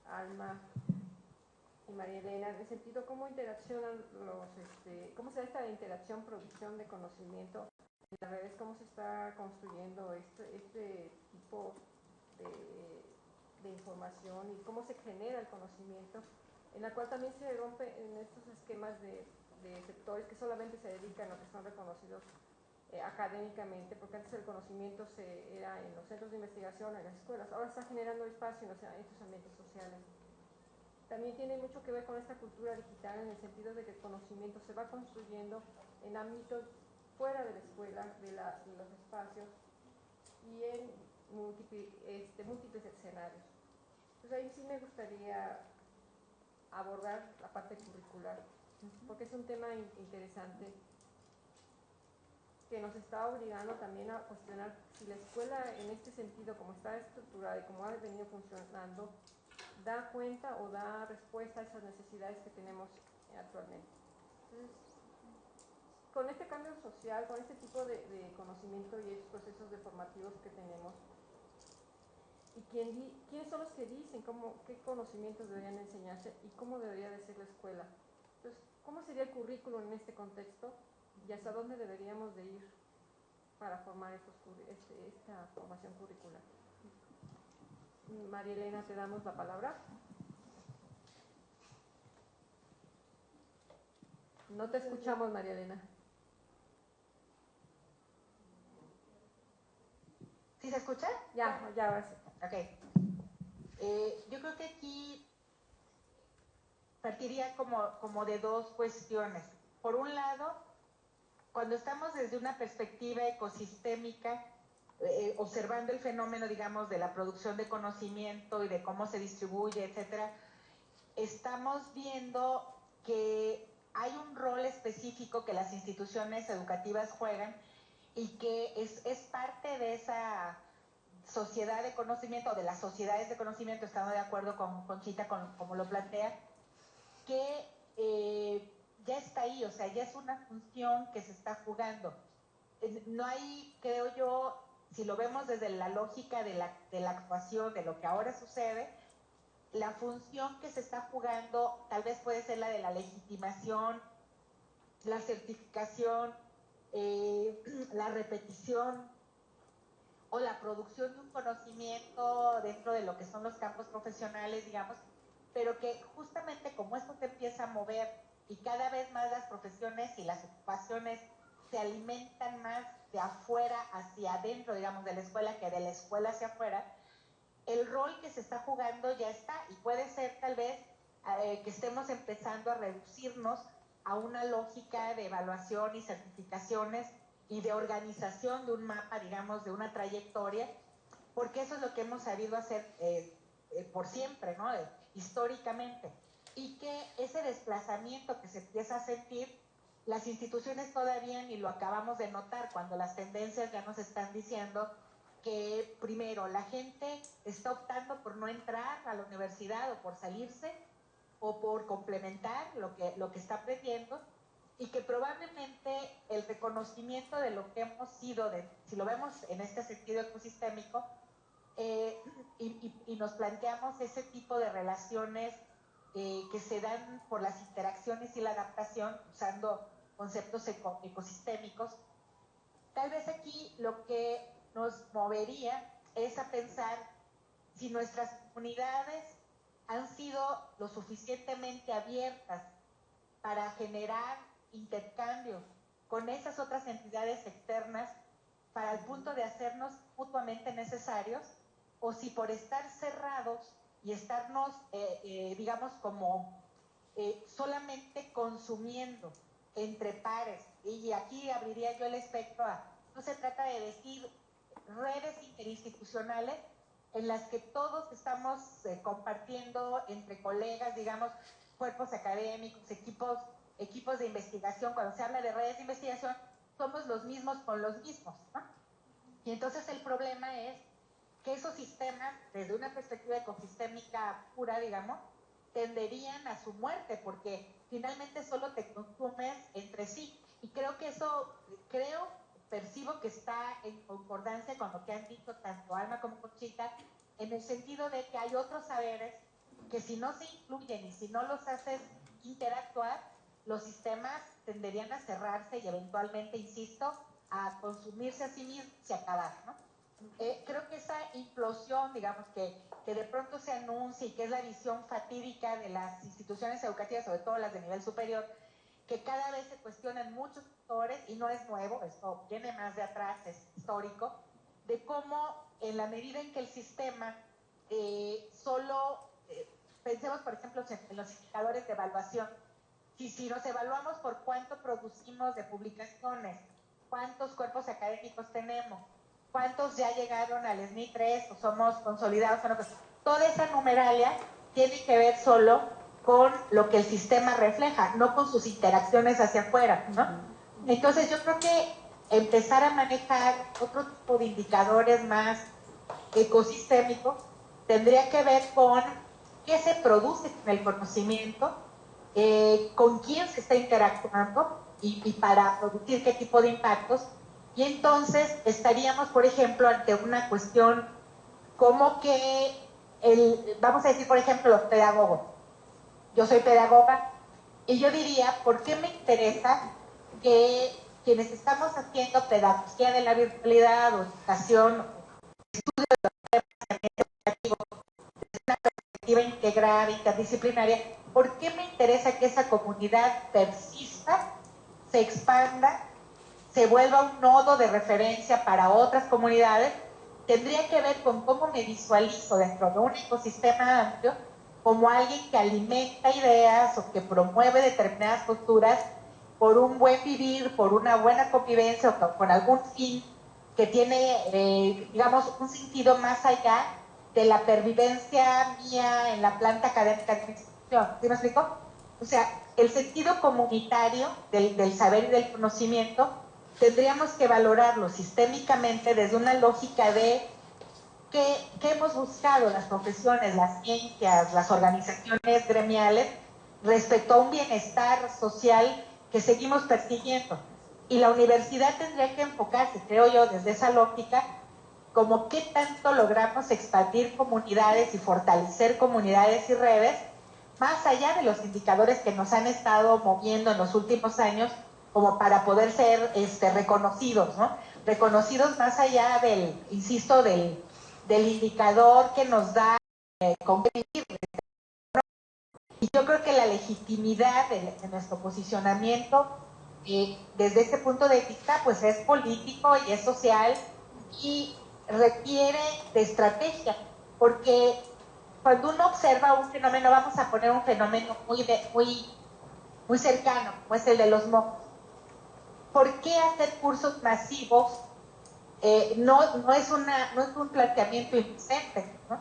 Alma y María Elena, en el sentido cómo interaccionan cómo se da esta interacción, producción de conocimiento en las redes, cómo se está construyendo este tipo de información y cómo se genera el conocimiento en la cual también se rompe en estos esquemas de sectores que solamente se dedican a lo que son reconocidos académicamente, porque antes el conocimiento era en los centros de investigación, en las escuelas, ahora está generando espacio en estos ambientes sociales. También tiene mucho que ver con esta cultura digital en el sentido de que el conocimiento se va construyendo en ámbitos fuera de la escuela, de los espacios y en múltiples escenarios. Entonces ahí sí me gustaría abordar la parte curricular, porque es un tema interesante que nos está obligando también a cuestionar si la escuela en este sentido, como está estructurada y como ha venido funcionando, da cuenta o da respuesta a esas necesidades que tenemos actualmente. Entonces, con este cambio social, con este tipo de conocimiento y estos procesos deformativos que tenemos, y quiénes son los que dicen qué conocimientos deberían enseñarse y cómo debería de ser la escuela. Entonces, ¿cómo sería el currículo en este contexto y hasta dónde deberíamos de ir para formar esta formación curricular? María Elena, te damos la palabra. No te escuchamos, María Elena. ¿Sí se escucha? Ya, ahora sí. Ok. Yo creo que aquí partiría como de dos cuestiones. Por un lado, cuando estamos desde una perspectiva ecosistémica, observando el fenómeno, digamos, de la producción de conocimiento y de cómo se distribuye, etcétera, estamos viendo que hay un rol específico que las instituciones educativas juegan y que es parte de esa sociedad de conocimiento, o de las sociedades de conocimiento, estando de acuerdo con Conchita, como lo plantea, que ya está ahí, o sea, ya es una función que se está jugando. No hay, creo yo, si lo vemos desde la lógica de la actuación, de lo que ahora sucede, la función que se está jugando tal vez puede ser la de la legitimación, la certificación, la repetición o la producción de un conocimiento dentro de lo que son los campos profesionales, digamos, pero que justamente como esto se empieza a mover y cada vez más las profesiones y las ocupaciones se alimentan más de afuera hacia adentro, digamos, de la escuela que de la escuela hacia afuera, el rol que se está jugando ya está, y puede ser tal vez que estemos empezando a reducirnos a una lógica de evaluación y certificaciones y de organización de un mapa, digamos, de una trayectoria, porque eso es lo que hemos sabido hacer por siempre, ¿no? Históricamente. Y que ese desplazamiento que se empieza a sentir, las instituciones todavía ni lo acabamos de notar, cuando las tendencias ya nos están diciendo que primero la gente está optando por no entrar a la universidad o por salirse o por complementar lo que está aprendiendo, y que probablemente el reconocimiento de lo que hemos sido, si lo vemos en este sentido ecosistémico, y nos planteamos ese tipo de relaciones que se dan por las interacciones y la adaptación usando conceptos ecosistémicos, tal vez aquí lo que nos movería es a pensar si nuestras comunidades han sido lo suficientemente abiertas para generar intercambios con esas otras entidades externas para el punto de hacernos mutuamente necesarios, o si por estar cerrados y estarnos, digamos, como solamente consumiendo entre pares, y aquí abriría yo el espectro a, no se trata de decir redes interinstitucionales en las que todos estamos compartiendo entre colegas, digamos, cuerpos académicos, equipos de investigación. Cuando se habla de redes de investigación, somos los mismos con los mismos, ¿no? Y entonces el problema es que esos sistemas, desde una perspectiva ecosistémica pura, digamos, tenderían a su muerte, porque finalmente solo te consumes entre sí. Y creo que eso, percibo que está en concordancia con lo que han dicho tanto Alma como Conchita, en el sentido de que hay otros saberes que si no se incluyen y si no los haces interactuar, los sistemas tenderían a cerrarse y eventualmente, insisto, a consumirse a sí mismos y acabar, ¿no? creo que esa implosión, digamos, que de pronto se anuncia y que es la visión fatídica de las instituciones educativas, sobre todo las de nivel superior, que cada vez se cuestionan muchos factores, y no es nuevo, esto viene más de atrás, es histórico, de cómo en la medida en que el sistema pensemos por ejemplo en los indicadores de evaluación, si nos evaluamos por cuánto producimos de publicaciones, cuántos cuerpos académicos tenemos, cuántos ya llegaron al SNI 3 o somos consolidados, bueno, pues toda esa numeralia tiene que ver solo con lo que el sistema refleja, no con sus interacciones hacia afuera, ¿no? Entonces yo creo que empezar a manejar otro tipo de indicadores más ecosistémicos tendría que ver con qué se produce en el conocimiento, con quién se está interactuando y para producir qué tipo de impactos. Y entonces estaríamos, por ejemplo, ante una cuestión como que, vamos a decir, por ejemplo, los pedagogos. Yo soy pedagoga y yo diría, ¿por qué me interesa que quienes estamos haciendo pedagogía de la virtualidad o educación, estudios de los temas educativos, desde una perspectiva integrada, interdisciplinaria, ¿por qué me interesa que esa comunidad persista, se expanda, se vuelva un nodo de referencia para otras comunidades? Tendría que ver con cómo me visualizo dentro de un ecosistema amplio como alguien que alimenta ideas o que promueve determinadas posturas por un buen vivir, por una buena convivencia o con algún fin que tiene, digamos, un sentido más allá de la pervivencia mía en la planta académica de mi institución. ¿Sí me explico? O sea, el sentido comunitario del saber y del conocimiento tendríamos que valorarlo sistémicamente desde una lógica de ¿qué hemos buscado las profesiones, las ciencias, las organizaciones gremiales respecto a un bienestar social que seguimos persiguiendo? Y la universidad tendría que enfocarse, creo yo, desde esa lógica, como qué tanto logramos expandir comunidades y fortalecer comunidades y redes, más allá de los indicadores que nos han estado moviendo en los últimos años, como para poder ser reconocidos, ¿no? Reconocidos más allá del, insisto, del indicador que nos da con qué vivir. Y yo creo que la legitimidad de nuestro posicionamiento desde este punto de vista pues es político y es social y requiere de estrategia, porque cuando uno observa un fenómeno, vamos a poner un fenómeno muy cercano, como es el de los mocos. ¿Por qué hacer cursos masivos? No es un planteamiento inocente, ¿no?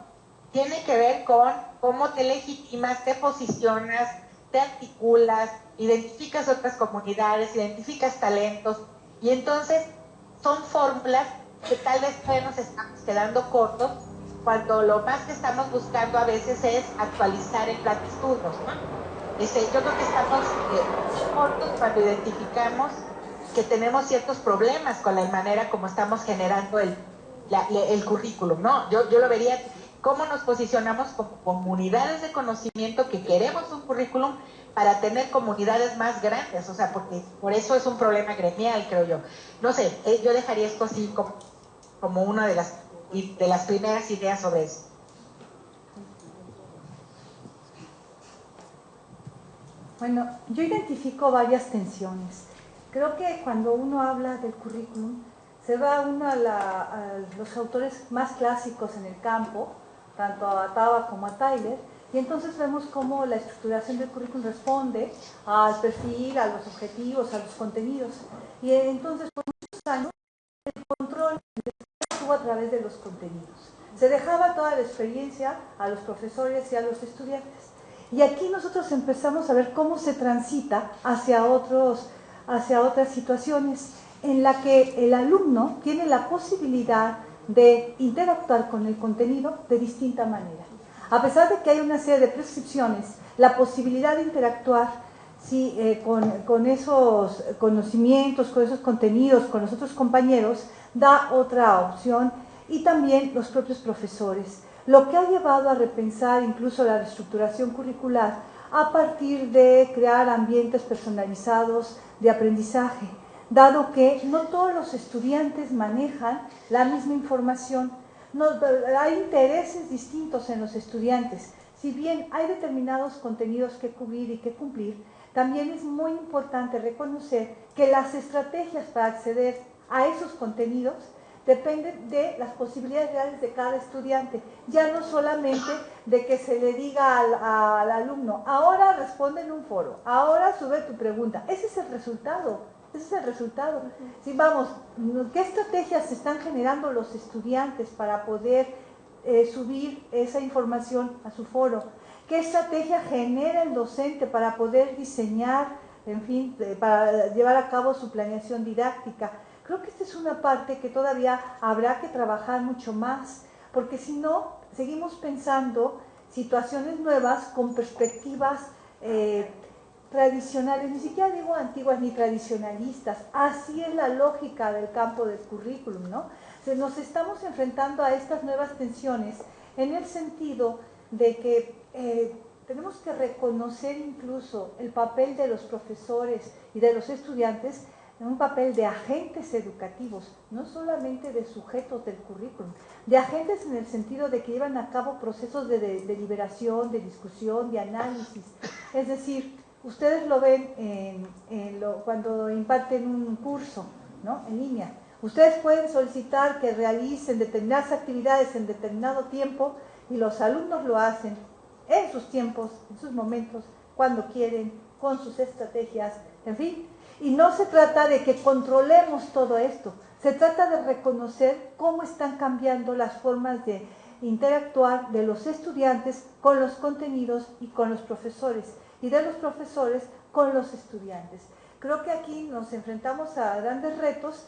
Tiene que ver con cómo te legitimas, te posicionas, te articulas, identificas otras comunidades, identificas talentos, y entonces son fórmulas que tal vez todavía nos estamos quedando cortos cuando lo más que estamos buscando a veces es actualizar el plan de estudios, ¿no? Yo creo que estamos cortos cuando identificamos que tenemos ciertos problemas con la manera como estamos generando el currículum, ¿no? Yo lo vería, cómo nos posicionamos como comunidades de conocimiento que queremos un currículum para tener comunidades más grandes, o sea, porque por eso es un problema gremial, creo yo. No sé, yo dejaría esto así como una de las primeras ideas sobre eso. Bueno, yo identifico varias tensiones. Creo que cuando uno habla del currículum, se va uno a los autores más clásicos en el campo, tanto a Taba como a Tyler, y entonces vemos cómo la estructuración del currículum responde al perfil, a los objetivos, a los contenidos. Y entonces, por muchos años, el control estuvo a través de los contenidos. Se dejaba toda la experiencia a los profesores y a los estudiantes. Y aquí nosotros empezamos a ver cómo se transita hacia otras situaciones en la que el alumno tiene la posibilidad de interactuar con el contenido de distinta manera. A pesar de que hay una serie de prescripciones, la posibilidad de interactuar con esos conocimientos, con esos contenidos, con los otros compañeros, da otra opción, y también los propios profesores, lo que ha llevado a repensar incluso la reestructuración curricular a partir de crear ambientes personalizados de aprendizaje, dado que no todos los estudiantes manejan la misma información. No, hay intereses distintos en los estudiantes. Si bien hay determinados contenidos que cubrir y que cumplir, también es muy importante reconocer que las estrategias para acceder a esos contenidos dependen de las posibilidades reales de cada estudiante, ya no solamente de que se le diga al alumno, ahora responde en un foro, ahora sube tu pregunta. Ese es el resultado, ese es el resultado. Si vamos, ¿qué estrategias se están generando los estudiantes para poder subir esa información a su foro? ¿Qué estrategia genera el docente para poder diseñar, en fin, para llevar a cabo su planeación didáctica? Creo que esta es una parte que todavía habrá que trabajar mucho más, porque si no, seguimos pensando situaciones nuevas con perspectivas tradicionales, ni siquiera digo antiguas ni tradicionalistas. Así es la lógica del campo del currículum, ¿no? Nos estamos enfrentando a estas nuevas tensiones en el sentido de que tenemos que reconocer incluso el papel de los profesores y de los estudiantes en un papel de agentes educativos, no solamente de sujetos del currículum, de agentes en el sentido de que llevan a cabo procesos de deliberación, de discusión, de análisis. Es decir, ustedes lo ven cuando imparten un curso, ¿no?, en línea. Ustedes pueden solicitar que realicen determinadas actividades en determinado tiempo y los alumnos lo hacen en sus tiempos, en sus momentos, cuando quieren, con sus estrategias, en fin. Y no se trata de que controlemos todo esto, se trata de reconocer cómo están cambiando las formas de interactuar de los estudiantes con los contenidos y con los profesores, y de los profesores con los estudiantes. Creo que aquí nos enfrentamos a grandes retos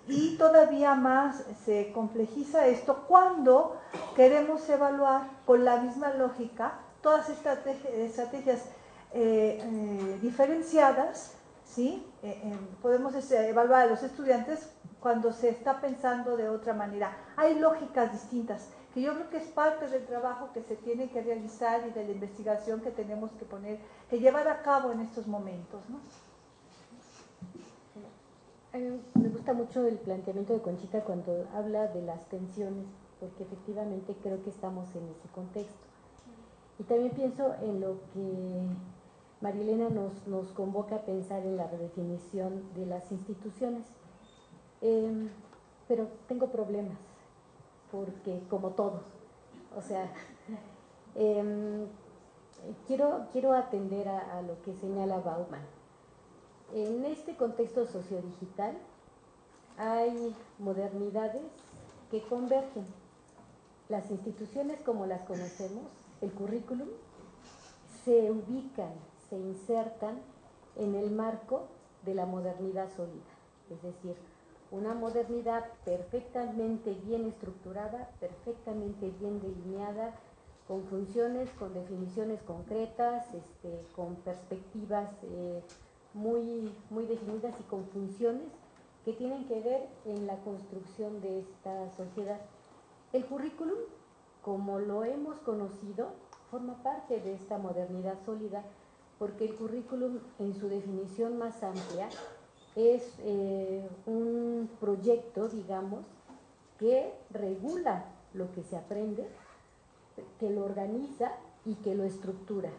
y todavía más se complejiza esto cuando queremos evaluar con la misma lógica todas estas estrategias diferenciadas, ¿sí? Podemos evaluar a los estudiantes cuando se está pensando de otra manera. Hay lógicas distintas, que yo creo que es parte del trabajo que se tiene que realizar y de la investigación que tenemos que llevar a cabo en estos momentos, ¿no? A mí me gusta mucho el planteamiento de Conchita cuando habla de las tensiones, porque efectivamente creo que estamos en ese contexto. Y también pienso en lo que Marilena nos convoca a pensar en la redefinición de las instituciones. Pero tengo problemas, porque como todos, o sea, quiero atender a lo que señala Bauman. En este contexto sociodigital hay modernidades que convergen. Las instituciones como las conocemos, el currículum, se ubican, se insertan en el marco de la modernidad sólida, es decir, una modernidad perfectamente bien estructurada, perfectamente bien delineada, con funciones, con definiciones concretas, con perspectivas muy definidas y con funciones que tienen que ver en la construcción de esta sociedad. El currículum, como lo hemos conocido, forma parte de esta modernidad sólida, porque el currículum, en su definición más amplia, es un proyecto, digamos, que regula lo que se aprende, que lo organiza y que lo estructura,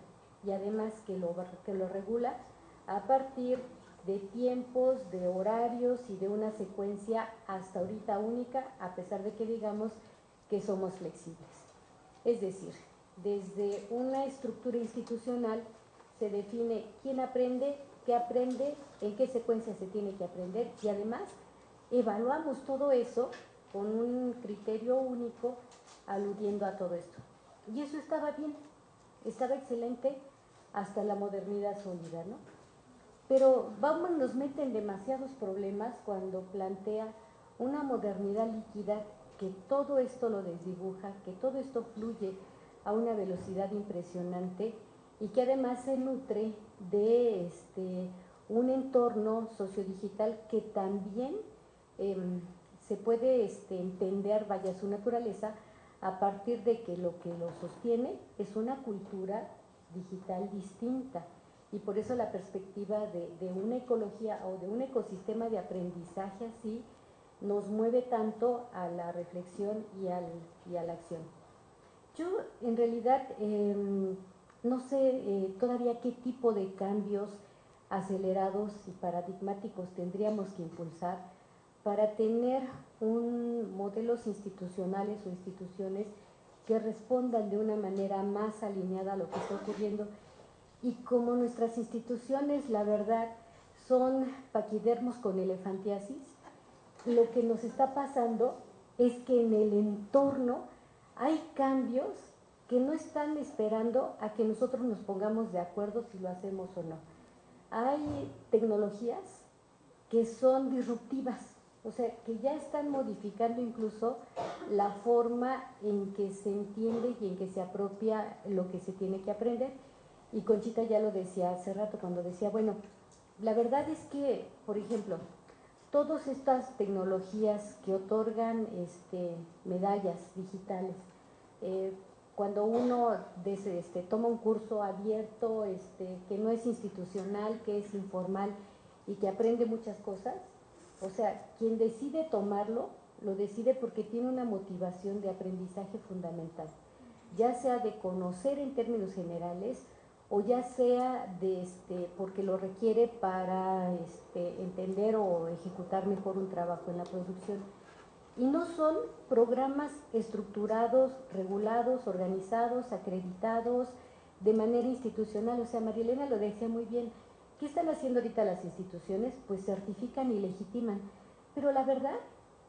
y además que lo regula a partir de tiempos, de horarios y de una secuencia hasta ahorita única, a pesar de que digamos que somos flexibles. Es decir, desde una estructura institucional se define quién aprende, qué aprende, en qué secuencia se tiene que aprender, y además evaluamos todo eso con un criterio único aludiendo a todo esto. Y eso estaba bien, estaba excelente hasta la modernidad sólida, ¿no? Pero Bauman nos mete en demasiados problemas cuando plantea una modernidad líquida, que todo esto lo desdibuja, que todo esto fluye a una velocidad impresionante y que además se nutre de un entorno sociodigital que también se puede entender, vaya, su naturaleza, a partir de que lo sostiene es una cultura digital distinta y por eso la perspectiva de una ecología o de un ecosistema de aprendizaje así nos mueve tanto a la reflexión y a la acción. Yo en realidad no sé todavía qué tipo de cambios acelerados y paradigmáticos tendríamos que impulsar para tener modelos institucionales o instituciones que respondan de una manera más alineada a lo que está ocurriendo. Y como nuestras instituciones, la verdad, son paquidermos con elefantiasis, lo que nos está pasando es que en el entorno hay cambios que no están esperando a que nosotros nos pongamos de acuerdo si lo hacemos o no. Hay tecnologías que son disruptivas, o sea, que ya están modificando incluso la forma en que se entiende y en que se apropia lo que se tiene que aprender. Y Conchita ya lo decía hace rato cuando decía, bueno, la verdad es que, por ejemplo, todas estas tecnologías que otorgan medallas digitales, cuando uno toma un curso abierto, que no es institucional, que es informal y que aprende muchas cosas, o sea, quien decide tomarlo, lo decide porque tiene una motivación de aprendizaje fundamental, ya sea de conocer en términos generales o ya sea porque lo requiere para entender o ejecutar mejor un trabajo en la producción. Y no son programas estructurados, regulados, organizados, acreditados de manera institucional. O sea, María Elena lo decía muy bien. ¿Qué están haciendo ahorita las instituciones? Pues certifican y legitiman. Pero la verdad,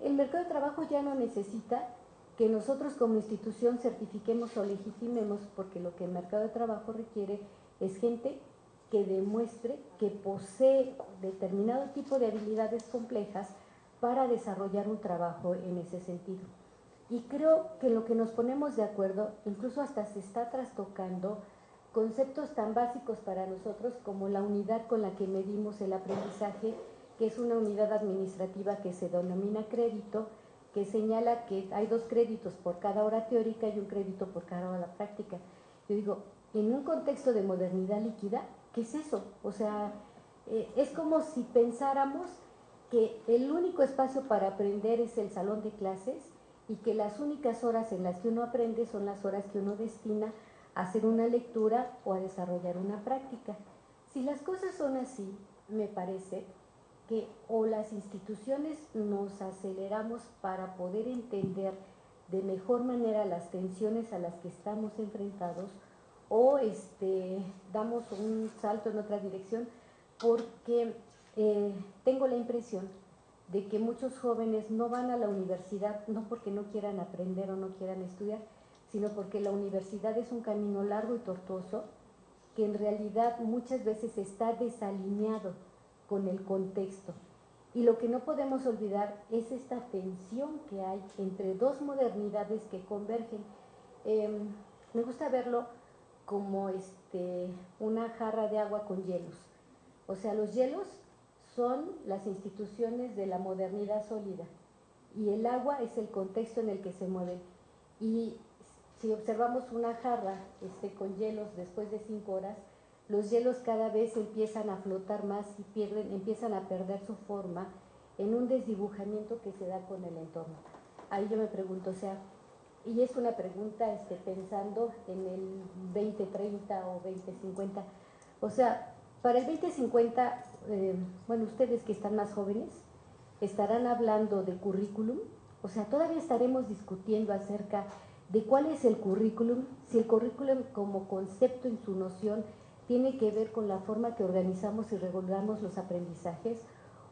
el mercado de trabajo ya no necesita que nosotros como institución certifiquemos o legitimemos, porque lo que el mercado de trabajo requiere es gente que demuestre que posee determinado tipo de habilidades complejas para desarrollar un trabajo en ese sentido. Y creo que lo que nos ponemos de acuerdo, incluso hasta se está trastocando conceptos tan básicos para nosotros como la unidad con la que medimos el aprendizaje, que es una unidad administrativa que se denomina crédito, que señala que hay 2 créditos por cada hora teórica y 1 crédito por cada hora práctica. Yo digo, en un contexto de modernidad líquida, ¿qué es eso? O sea, es como si pensáramos que el único espacio para aprender es el salón de clases y que las únicas horas en las que uno aprende son las horas que uno destina a hacer una lectura o a desarrollar una práctica. Si las cosas son así, me parece que o las instituciones nos aceleramos para poder entender de mejor manera las tensiones a las que estamos enfrentados, o damos un salto en otra dirección, porque tengo la impresión de que muchos jóvenes no van a la universidad no porque no quieran aprender o no quieran estudiar, sino porque la universidad es un camino largo y tortuoso que en realidad muchas veces está desalineado con el contexto. Y lo que no podemos olvidar es esta tensión que hay entre 2 modernidades que convergen. Me gusta verlo como una jarra de agua con hielos. O sea, los hielos son las instituciones de la modernidad sólida y el agua es el contexto en el que se mueven. Y si observamos una jarra con hielos después de 5 horas, los hielos cada vez empiezan a flotar más y empiezan a perder su forma en un desdibujamiento que se da con el entorno. Ahí yo me pregunto, o sea, y es una pregunta pensando en el 2030 o 2050, o sea, para el 2050, bueno, ustedes que están más jóvenes, estarán hablando de currículum, o sea, todavía estaremos discutiendo acerca de cuál es el currículum, si el currículum como concepto en su noción tiene que ver con la forma que organizamos y regulamos los aprendizajes,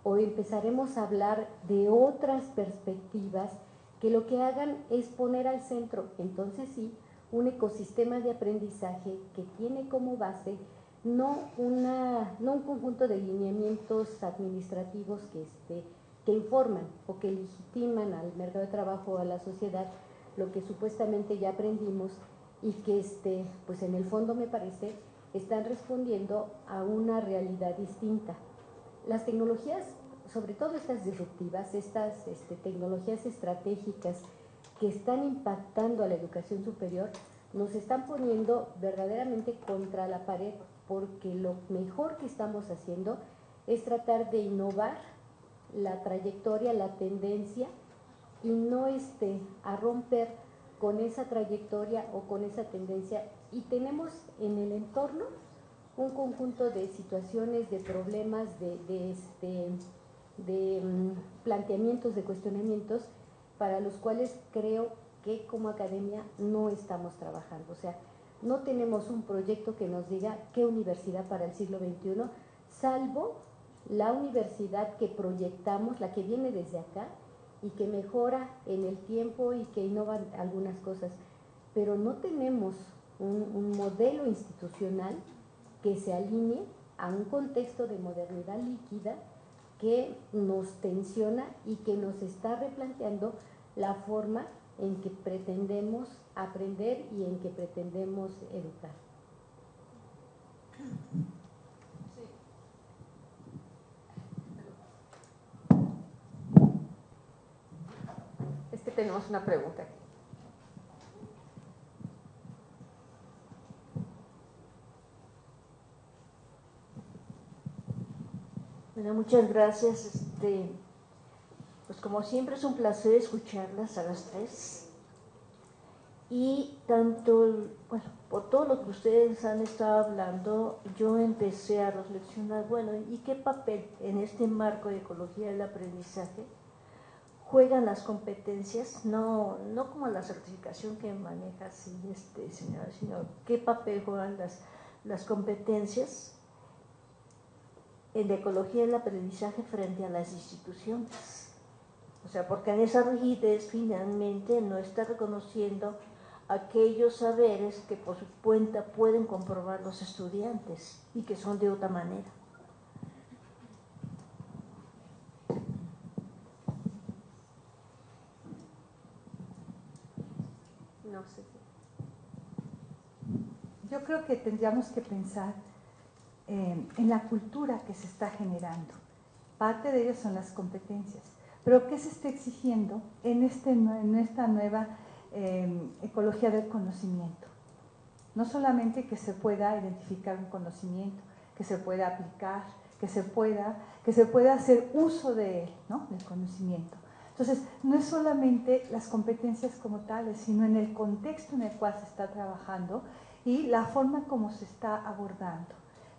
o empezaremos a hablar de otras perspectivas que lo que hagan es poner al centro, entonces sí, un ecosistema de aprendizaje que tiene como base no un conjunto de lineamientos administrativos que informan o que legitiman al mercado de trabajo o a la sociedad lo que supuestamente ya aprendimos y que pues en el fondo me parece están respondiendo a una realidad distinta. Las tecnologías, sobre todo estas disruptivas, estas tecnologías estratégicas que están impactando a la educación superior, nos están poniendo verdaderamente contra la pared porque lo mejor que estamos haciendo es tratar de innovar la trayectoria, la tendencia, y no a romper con esa trayectoria o con esa tendencia. Y tenemos en el entorno un conjunto de situaciones, de problemas, de planteamientos, de cuestionamientos, para los cuales creo que como academia no estamos trabajando. O sea, no tenemos un proyecto que nos diga qué universidad para el siglo XXI, salvo la universidad que proyectamos, la que viene desde acá y que mejora en el tiempo y que innova algunas cosas. Pero no tenemos un modelo institucional que se alinee a un contexto de modernidad líquida que nos tensiona y que nos está replanteando la forma en que pretendemos aprender y en que pretendemos educar. Tenemos una pregunta aquí. Bueno, muchas gracias. Pues como siempre es un placer escucharlas a las tres. Y tanto, bueno, por todo lo que ustedes han estado hablando, yo empecé a reflexionar, bueno, ¿y qué papel en este marco de ecología del aprendizaje juegan las competencias? No como la certificación que maneja así señora, sino qué papel juegan las competencias en la ecología del aprendizaje frente a las instituciones. O sea, porque en esa rigidez finalmente no está reconociendo aquellos saberes que por su cuenta pueden comprobar los estudiantes y que son de otra manera. No sé. Yo creo que tendríamos que pensar en la cultura que se está generando. Parte de ello son las competencias. Pero ¿qué se está exigiendo en esta nueva ecología del conocimiento? No solamente que se pueda identificar un conocimiento, que se pueda aplicar, que se pueda hacer uso de él, ¿no? Del conocimiento. Entonces, no es solamente las competencias como tales, sino en el contexto en el cual se está trabajando y la forma como se está abordando.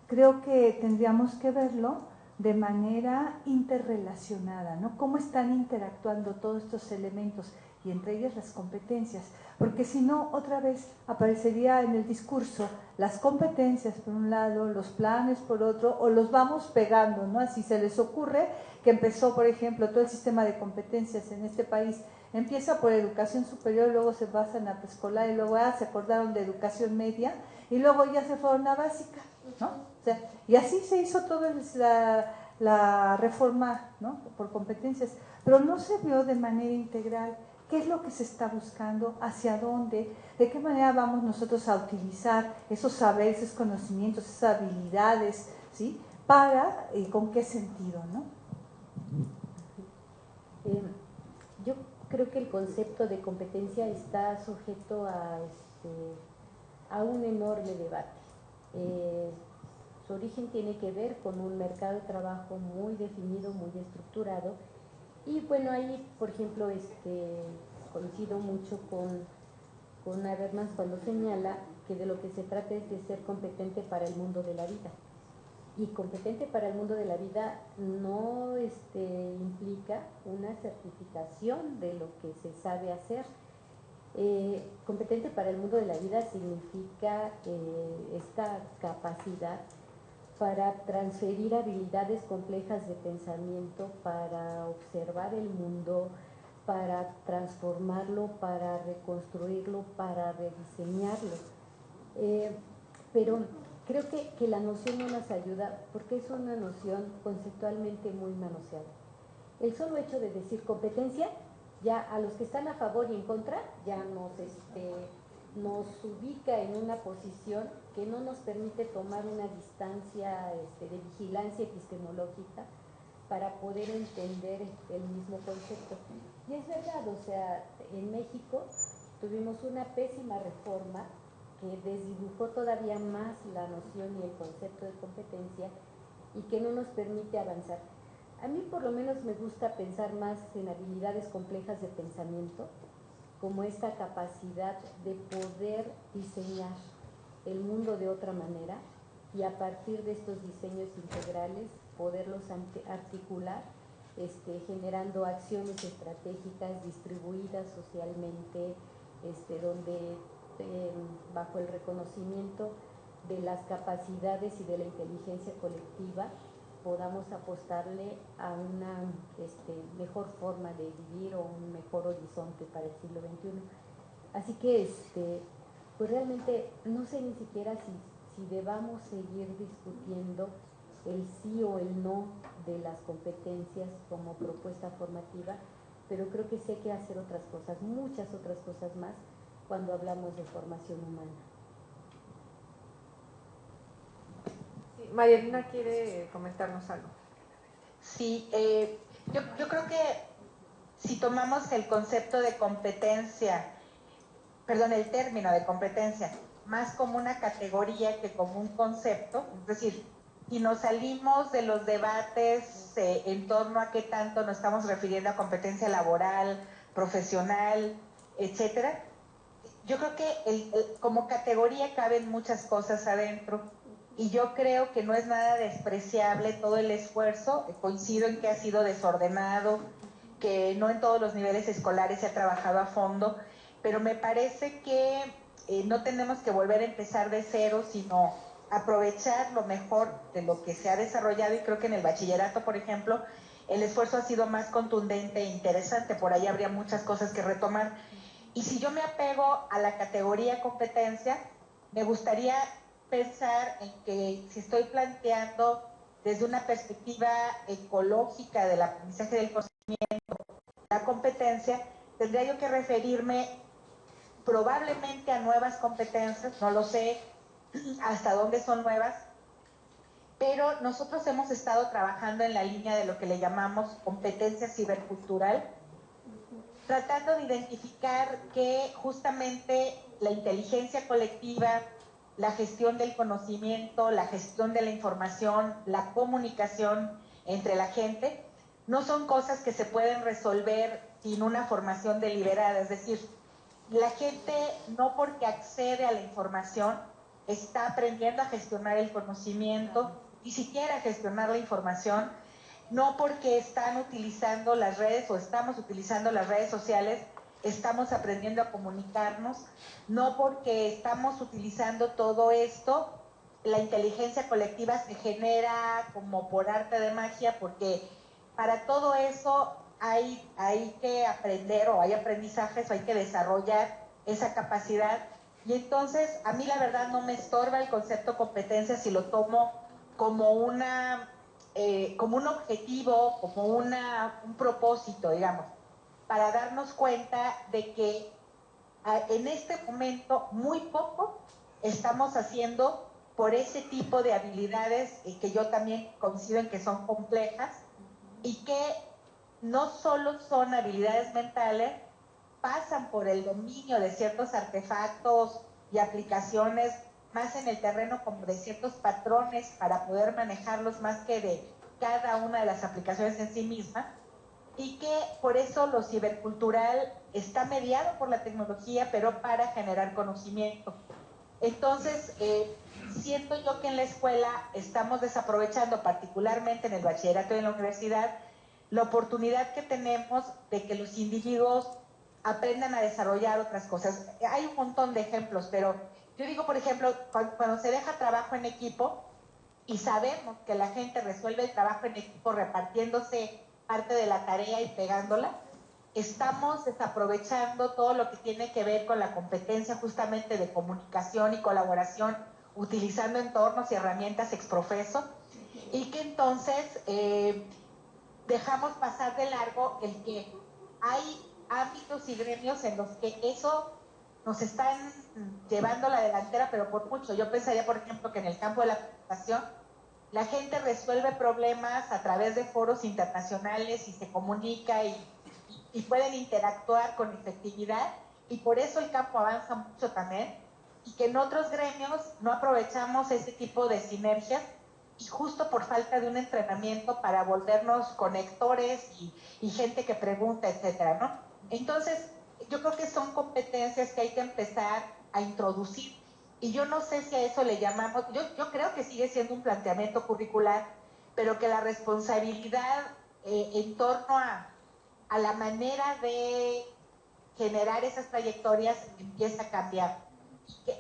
Creo que tendríamos que verlo de manera interrelacionada, ¿no? Cómo están interactuando todos estos elementos y entre ellas las competencias, porque si no, otra vez aparecería en el discurso las competencias por un lado, los planes por otro, o los vamos pegando, ¿no? Así se les ocurre que empezó, por ejemplo, todo el sistema de competencias en este país, empieza por educación superior, luego se pasan a preescolar y luego se acordaron de educación media y luego ya se fueron a básica, ¿no? O sea, y así se hizo toda la reforma, ¿no? Por competencias, pero no se vio de manera integral qué es lo que se está buscando, hacia dónde, de qué manera vamos nosotros a utilizar esos saberes, esos conocimientos, esas habilidades, ¿sí? Para, ¿con qué sentido, no? Yo creo que el concepto de competencia está sujeto a un enorme debate. Su origen tiene que ver con un mercado de trabajo muy definido, muy estructurado, y bueno, ahí, por ejemplo, coincido mucho con Habermas cuando señala que de lo que se trata es de ser competente para el mundo de la vida. Y competente para el mundo de la vida no implica una certificación de lo que se sabe hacer. Competente para el mundo de la vida significa esta capacidad para transferir habilidades complejas de pensamiento, para observar el mundo, para transformarlo, para reconstruirlo, para rediseñarlo. Pero creo que la noción no nos ayuda porque es una noción conceptualmente muy manoseada. El solo hecho de decir competencia, ya a los que están a favor y en contra, ya nos ubica en una posición que no nos permite tomar una distancia de vigilancia epistemológica para poder entender el mismo concepto. Y es verdad, o sea, en México tuvimos una pésima reforma, que desdibujó todavía más la noción y el concepto de competencia y que no nos permite avanzar. A mí por lo menos me gusta pensar más en habilidades complejas de pensamiento, como esta capacidad de poder diseñar el mundo de otra manera y a partir de estos diseños integrales poderlos articular, generando acciones estratégicas distribuidas socialmente, donde bajo el reconocimiento de las capacidades y de la inteligencia colectiva podamos apostarle a una mejor forma de vivir o un mejor horizonte para el siglo XXI. Así que pues realmente no sé ni siquiera si debamos seguir discutiendo el sí o el no de las competencias como propuesta formativa, pero creo que sí hay que hacer otras cosas, muchas otras cosas más, cuando hablamos de formación humana. Sí, María Elena quiere comentarnos algo. Sí, yo creo que si tomamos el concepto de competencia, perdón, el término de competencia, más como una categoría que como un concepto, es decir, si nos salimos de los debates en torno a qué tanto nos estamos refiriendo a competencia laboral, profesional, etcétera, yo creo que como categoría caben muchas cosas adentro y yo creo que no es nada despreciable todo el esfuerzo. Coincido en que ha sido desordenado, que no en todos los niveles escolares se ha trabajado a fondo, pero me parece que no tenemos que volver a empezar de cero, sino aprovechar lo mejor de lo que se ha desarrollado, y creo que en el bachillerato, por ejemplo, el esfuerzo ha sido más contundente e interesante. Por ahí habría muchas cosas que retomar. Y si yo me apego a la categoría competencia, me gustaría pensar en que si estoy planteando desde una perspectiva ecológica del aprendizaje del conocimiento, la competencia, tendría yo que referirme probablemente a nuevas competencias, no lo sé hasta dónde son nuevas, pero nosotros hemos estado trabajando en la línea de lo que le llamamos competencia cibercultural, tratando de identificar que justamente la inteligencia colectiva, la gestión del conocimiento, la gestión de la información, la comunicación entre la gente, no son cosas que se pueden resolver sin una formación deliberada. Es decir, la gente no porque accede a la información está aprendiendo a gestionar el conocimiento, ni siquiera a gestionar la información. No porque están utilizando las redes o estamos utilizando las redes sociales estamos aprendiendo a comunicarnos. No porque estamos utilizando todo esto la inteligencia colectiva se genera como por arte de magia, porque para todo eso hay que aprender, o hay aprendizajes, o hay que desarrollar esa capacidad. Y entonces a mí la verdad no me estorba el concepto competencia si lo tomo como como un objetivo, como un propósito, digamos, para darnos cuenta de que en este momento muy poco estamos haciendo por ese tipo de habilidades que yo también coincido en que son complejas y que no solo son habilidades mentales, pasan por el dominio de ciertos artefactos y aplicaciones más en el terreno como de ciertos patrones para poder manejarlos más que de cada una de las aplicaciones en sí misma, y que por eso lo cibercultural está mediado por la tecnología, pero para generar conocimiento. Entonces, siento yo que en la escuela estamos desaprovechando, particularmente en el bachillerato y en la universidad, la oportunidad que tenemos de que los individuos aprendan a desarrollar otras cosas. Hay un montón de ejemplos, pero yo digo, por ejemplo, cuando se deja trabajo en equipo y sabemos que la gente resuelve el trabajo en equipo repartiéndose parte de la tarea y pegándola, estamos desaprovechando todo lo que tiene que ver con la competencia justamente de comunicación y colaboración, utilizando entornos y herramientas exprofeso, y que entonces dejamos pasar de largo el que hay ámbitos y gremios en los que eso nos están llevando a la delantera, pero por mucho. Yo pensaría, por ejemplo, que en el campo de la computación la gente resuelve problemas a través de foros internacionales y se comunica y pueden interactuar con efectividad, y por eso el campo avanza mucho también, y que en otros gremios no aprovechamos ese tipo de sinergias y justo por falta de un entrenamiento para volvernos conectores y gente que pregunta, etcétera, ¿no? Entonces, yo creo que son competencias que hay que empezar a introducir y yo no sé si a eso le llamamos, yo creo que sigue siendo un planteamiento curricular, pero que la responsabilidad en torno a la manera de generar esas trayectorias empieza a cambiar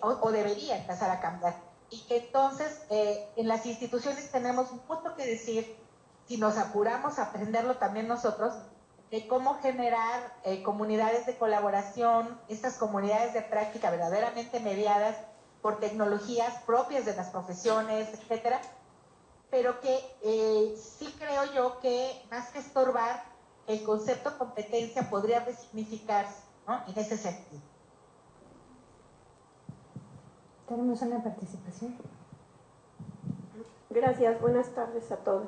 o debería empezar a cambiar y que entonces en las instituciones tenemos mucho que decir si nos apuramos a aprenderlo también nosotros de cómo generar comunidades de colaboración, estas comunidades de práctica verdaderamente mediadas por tecnologías propias de las profesiones, etcétera, pero que sí creo yo que más que estorbar, el concepto competencia podría resignificarse, ¿no? En ese sentido. Tenemos una participación. Gracias, buenas tardes a todos.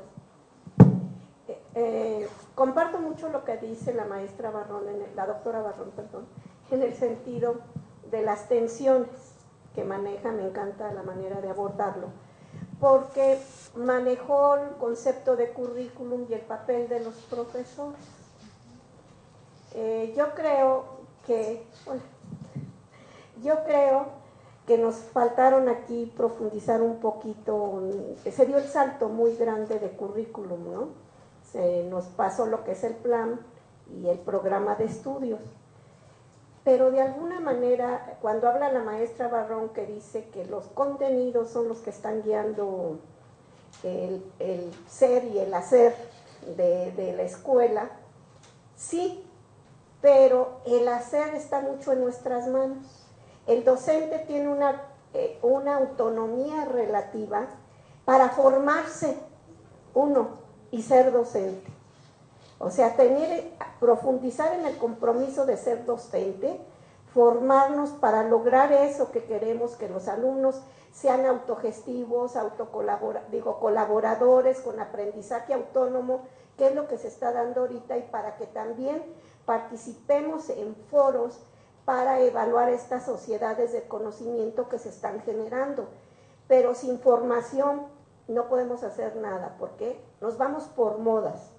Comparto mucho lo que dice la maestra Barrón, la doctora Barrón, perdón, en el sentido de las tensiones que maneja, me encanta la manera de abordarlo, porque manejó el concepto de currículum y el papel de los profesores. Yo creo que nos faltaron aquí profundizar un poquito, se dio el salto muy grande de currículum, ¿no? Se nos pasó lo que es el plan y el programa de estudios. Pero de alguna manera, cuando habla la maestra Barrón que dice que los contenidos son los que están guiando el ser y el hacer de la escuela, sí, pero el hacer está mucho en nuestras manos. El docente tiene una autonomía relativa para formarse uno y ser docente. O sea, profundizar en el compromiso de ser docente, formarnos para lograr eso que queremos, que los alumnos sean autogestivos, colaboradores con aprendizaje autónomo, que es lo que se está dando ahorita, y para que también participemos en foros para evaluar estas sociedades de conocimiento que se están generando. Pero sin formación no podemos hacer nada, porque nos vamos por modas.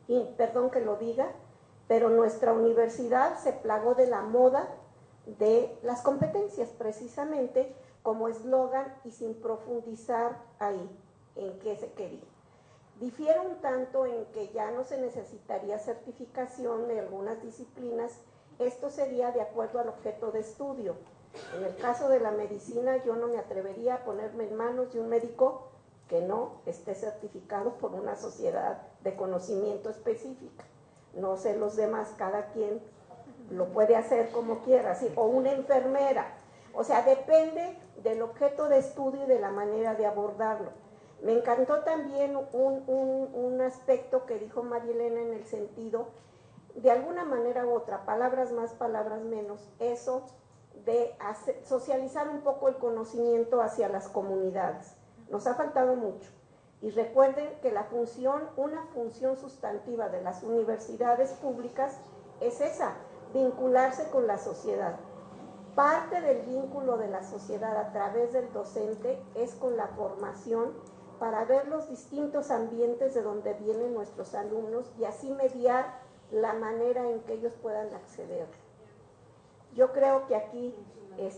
Y perdón que lo diga, pero nuestra universidad se plagó de la moda de las competencias, precisamente como eslogan y sin profundizar ahí en qué se quería. Difiere un tanto en que ya no se necesitaría certificación de algunas disciplinas. Esto sería de acuerdo al objeto de estudio. En el caso de la medicina, yo no me atrevería a ponerme en manos de un médico que no esté certificado por una sociedad de conocimiento específica. No sé los demás, cada quien lo puede hacer como quiera, ¿sí? O una enfermera. O sea, depende del objeto de estudio y de la manera de abordarlo. Me encantó también un aspecto que dijo María Elena en el sentido, de alguna manera u otra, palabras más, palabras menos, eso de socializar un poco el conocimiento hacia las comunidades. Nos ha faltado mucho. Y recuerden que una función sustantiva de las universidades públicas es esa, vincularse con la sociedad. Parte del vínculo de la sociedad a través del docente es con la formación para ver los distintos ambientes de donde vienen nuestros alumnos y así mediar la manera en que ellos puedan acceder. Yo creo que aquí,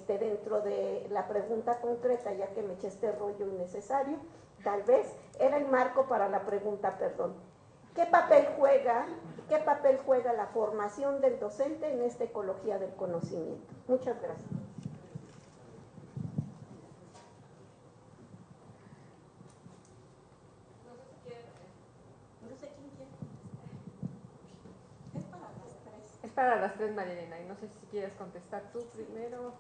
dentro de la pregunta concreta, ya que me eché este rollo innecesario, tal vez era el marco para la pregunta, perdón. ¿Qué papel juega la formación del docente en esta ecología del conocimiento? Muchas gracias. Es para las tres, María Elena, y no sé si quieres contestar tú primero.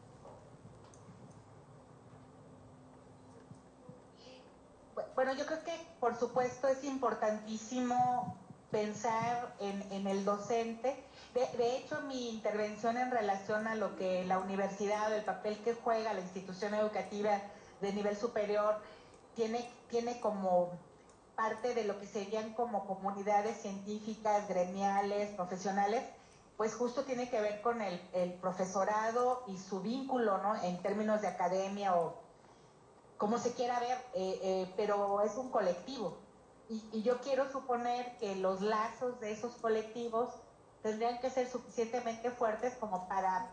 Bueno, yo creo que por supuesto es importantísimo pensar en el docente. De hecho, mi intervención en relación a lo que la universidad, el papel que juega la institución educativa de nivel superior, tiene como parte de lo que serían como comunidades científicas, gremiales, profesionales, pues justo tiene que ver con el profesorado y su vínculo, ¿no? En términos de academia o como se quiera ver, pero es un colectivo. Y yo quiero suponer que los lazos de esos colectivos tendrían que ser suficientemente fuertes como para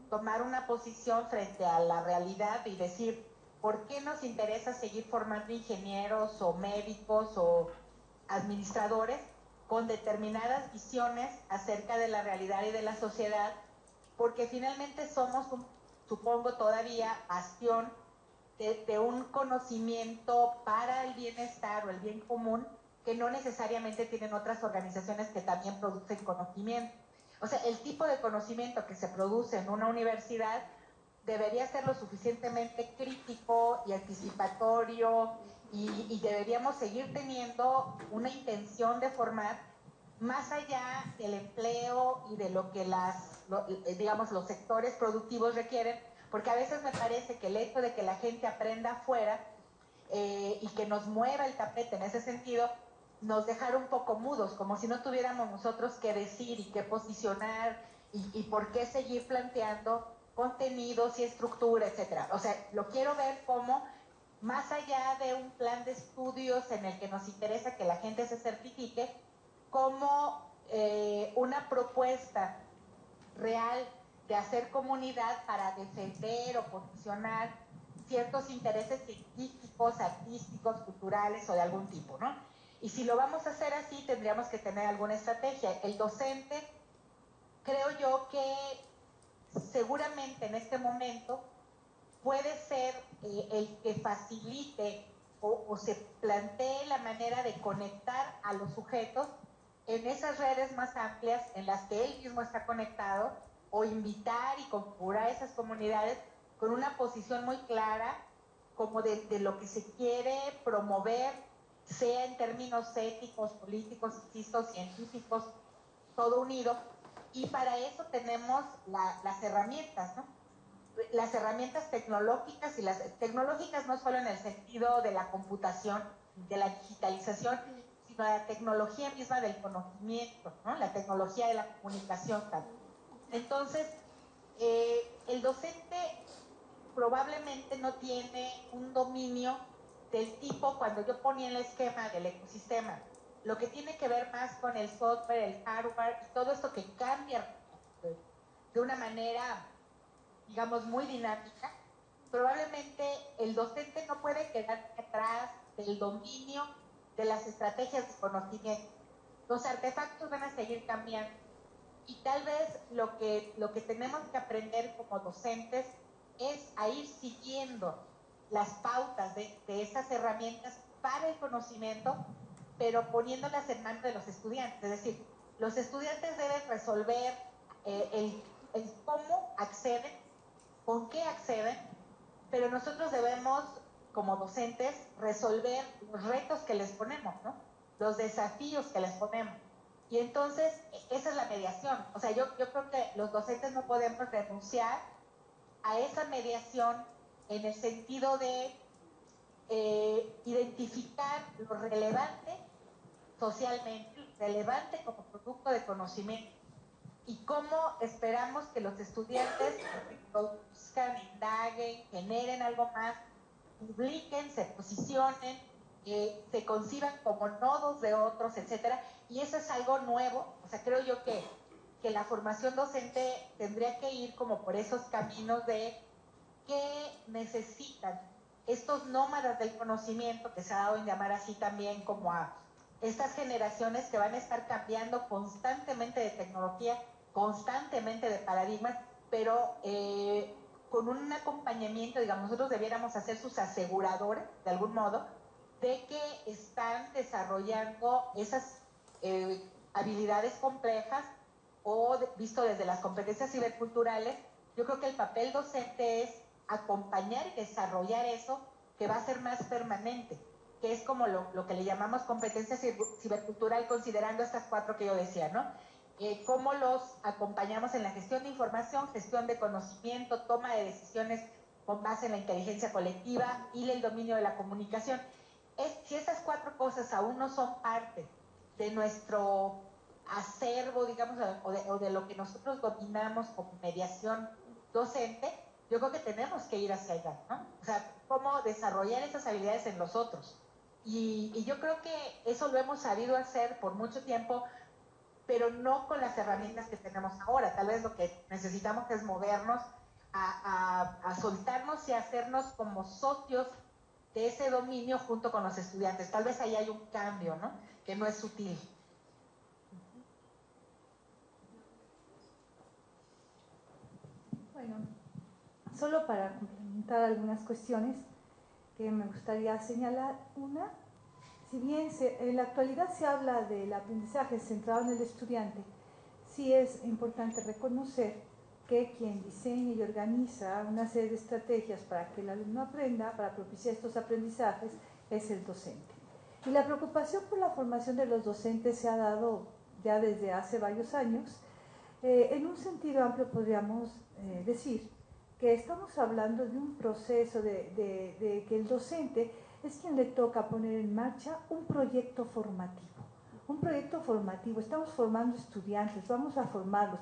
tomar una posición frente a la realidad y decir, ¿por qué nos interesa seguir formando ingenieros o médicos o administradores con determinadas visiones acerca de la realidad y de la sociedad? Porque finalmente somos, supongo todavía, bastión de un conocimiento para el bienestar o el bien común que no necesariamente tienen otras organizaciones que también producen conocimiento. O sea, el tipo de conocimiento que se produce en una universidad debería ser lo suficientemente crítico y anticipatorio y deberíamos seguir teniendo una intención de formar más allá del empleo y de lo que digamos, los sectores productivos requieren, porque a veces me parece que el hecho de que la gente aprenda afuera y que nos mueva el tapete en ese sentido, nos dejará un poco mudos, como si no tuviéramos nosotros que decir y qué posicionar y por qué seguir planteando contenidos y estructura, etcétera. O sea, lo quiero ver como más allá de un plan de estudios en el que nos interesa que la gente se certifique, como una propuesta real de hacer comunidad para defender o posicionar ciertos intereses científicos, artísticos, culturales o de algún tipo, ¿no? Y si lo vamos a hacer así, tendríamos que tener alguna estrategia. El docente, creo yo que seguramente en este momento puede ser el que facilite o se plantee la manera de conectar a los sujetos en esas redes más amplias en las que él mismo está conectado, o invitar y configurar esas comunidades con una posición muy clara como de lo que se quiere promover, sea en términos éticos, políticos, insisto, científicos, todo unido. Y para eso tenemos las herramientas, ¿no? Las herramientas tecnológicas, y las tecnológicas no solo en el sentido de la computación, de la digitalización, sino la tecnología misma del conocimiento, ¿no? La tecnología de la comunicación también. Entonces, el docente probablemente no tiene un dominio del tipo, cuando yo ponía el esquema del ecosistema, lo que tiene que ver más con el software, el hardware y todo esto que cambia de una manera, digamos, muy dinámica. Probablemente el docente no puede quedar atrás del dominio de las estrategias de conocimiento. Los artefactos van a seguir cambiando y tal vez lo que tenemos que aprender como docentes es a ir siguiendo las pautas de esas herramientas para el conocimiento, pero poniéndolas en manos de los estudiantes. Es decir, los estudiantes deben resolver el cómo acceden, con qué acceden, pero nosotros debemos, como docentes, resolver los retos que les ponemos, ¿no? Los desafíos que les ponemos. Y entonces, esa es la mediación. O sea, yo creo que los docentes no podemos renunciar a esa mediación en el sentido de identificar lo relevante socialmente, relevante como producto de conocimiento, y cómo esperamos que los estudiantes produzcan, indaguen, generen algo más, publiquen, se posicionen, se conciban como nodos de otros, etcétera. Y eso es algo nuevo. O sea, creo yo que la formación docente tendría que ir como por esos caminos de qué necesitan estos nómadas del conocimiento, que se ha dado en llamar así también como a estas generaciones que van a estar cambiando constantemente de tecnología, constantemente de paradigmas, pero con un acompañamiento, digamos, nosotros debiéramos hacer sus aseguradores, de algún modo, de que están desarrollando esas habilidades complejas o visto desde las competencias ciberculturales. Yo creo que el papel docente es acompañar y desarrollar eso que va a ser más permanente, que es como lo que le llamamos competencia cibercultural, considerando estas 4 que yo decía, ¿no? Cómo los acompañamos en la gestión de información, gestión de conocimiento, toma de decisiones con base en la inteligencia colectiva y el dominio de la comunicación. Si esas 4 cosas aún no son parte de nuestro acervo, digamos, o de lo que nosotros dominamos como mediación docente, yo creo que tenemos que ir hacia allá, ¿no? O sea, cómo desarrollar esas habilidades en los otros. Y yo creo que eso lo hemos sabido hacer por mucho tiempo, pero no con las herramientas que tenemos ahora. Tal vez lo que necesitamos es movernos a soltarnos y hacernos como socios de ese dominio junto con los estudiantes. Tal vez ahí hay un cambio, ¿no? Que no es sutil. Bueno, solo para complementar algunas cuestiones que me gustaría señalar. Una, si bien en la actualidad se habla del aprendizaje centrado en el estudiante, sí es importante reconocer que quien diseña y organiza una serie de estrategias para que el alumno aprenda, para propiciar estos aprendizajes, es el docente. Y la preocupación por la formación de los docentes se ha dado ya desde hace varios años. En un sentido amplio podríamos decir que estamos hablando de un proceso de que el docente es quien le toca poner en marcha un proyecto formativo. Un proyecto formativo, estamos formando estudiantes, vamos a formarlos,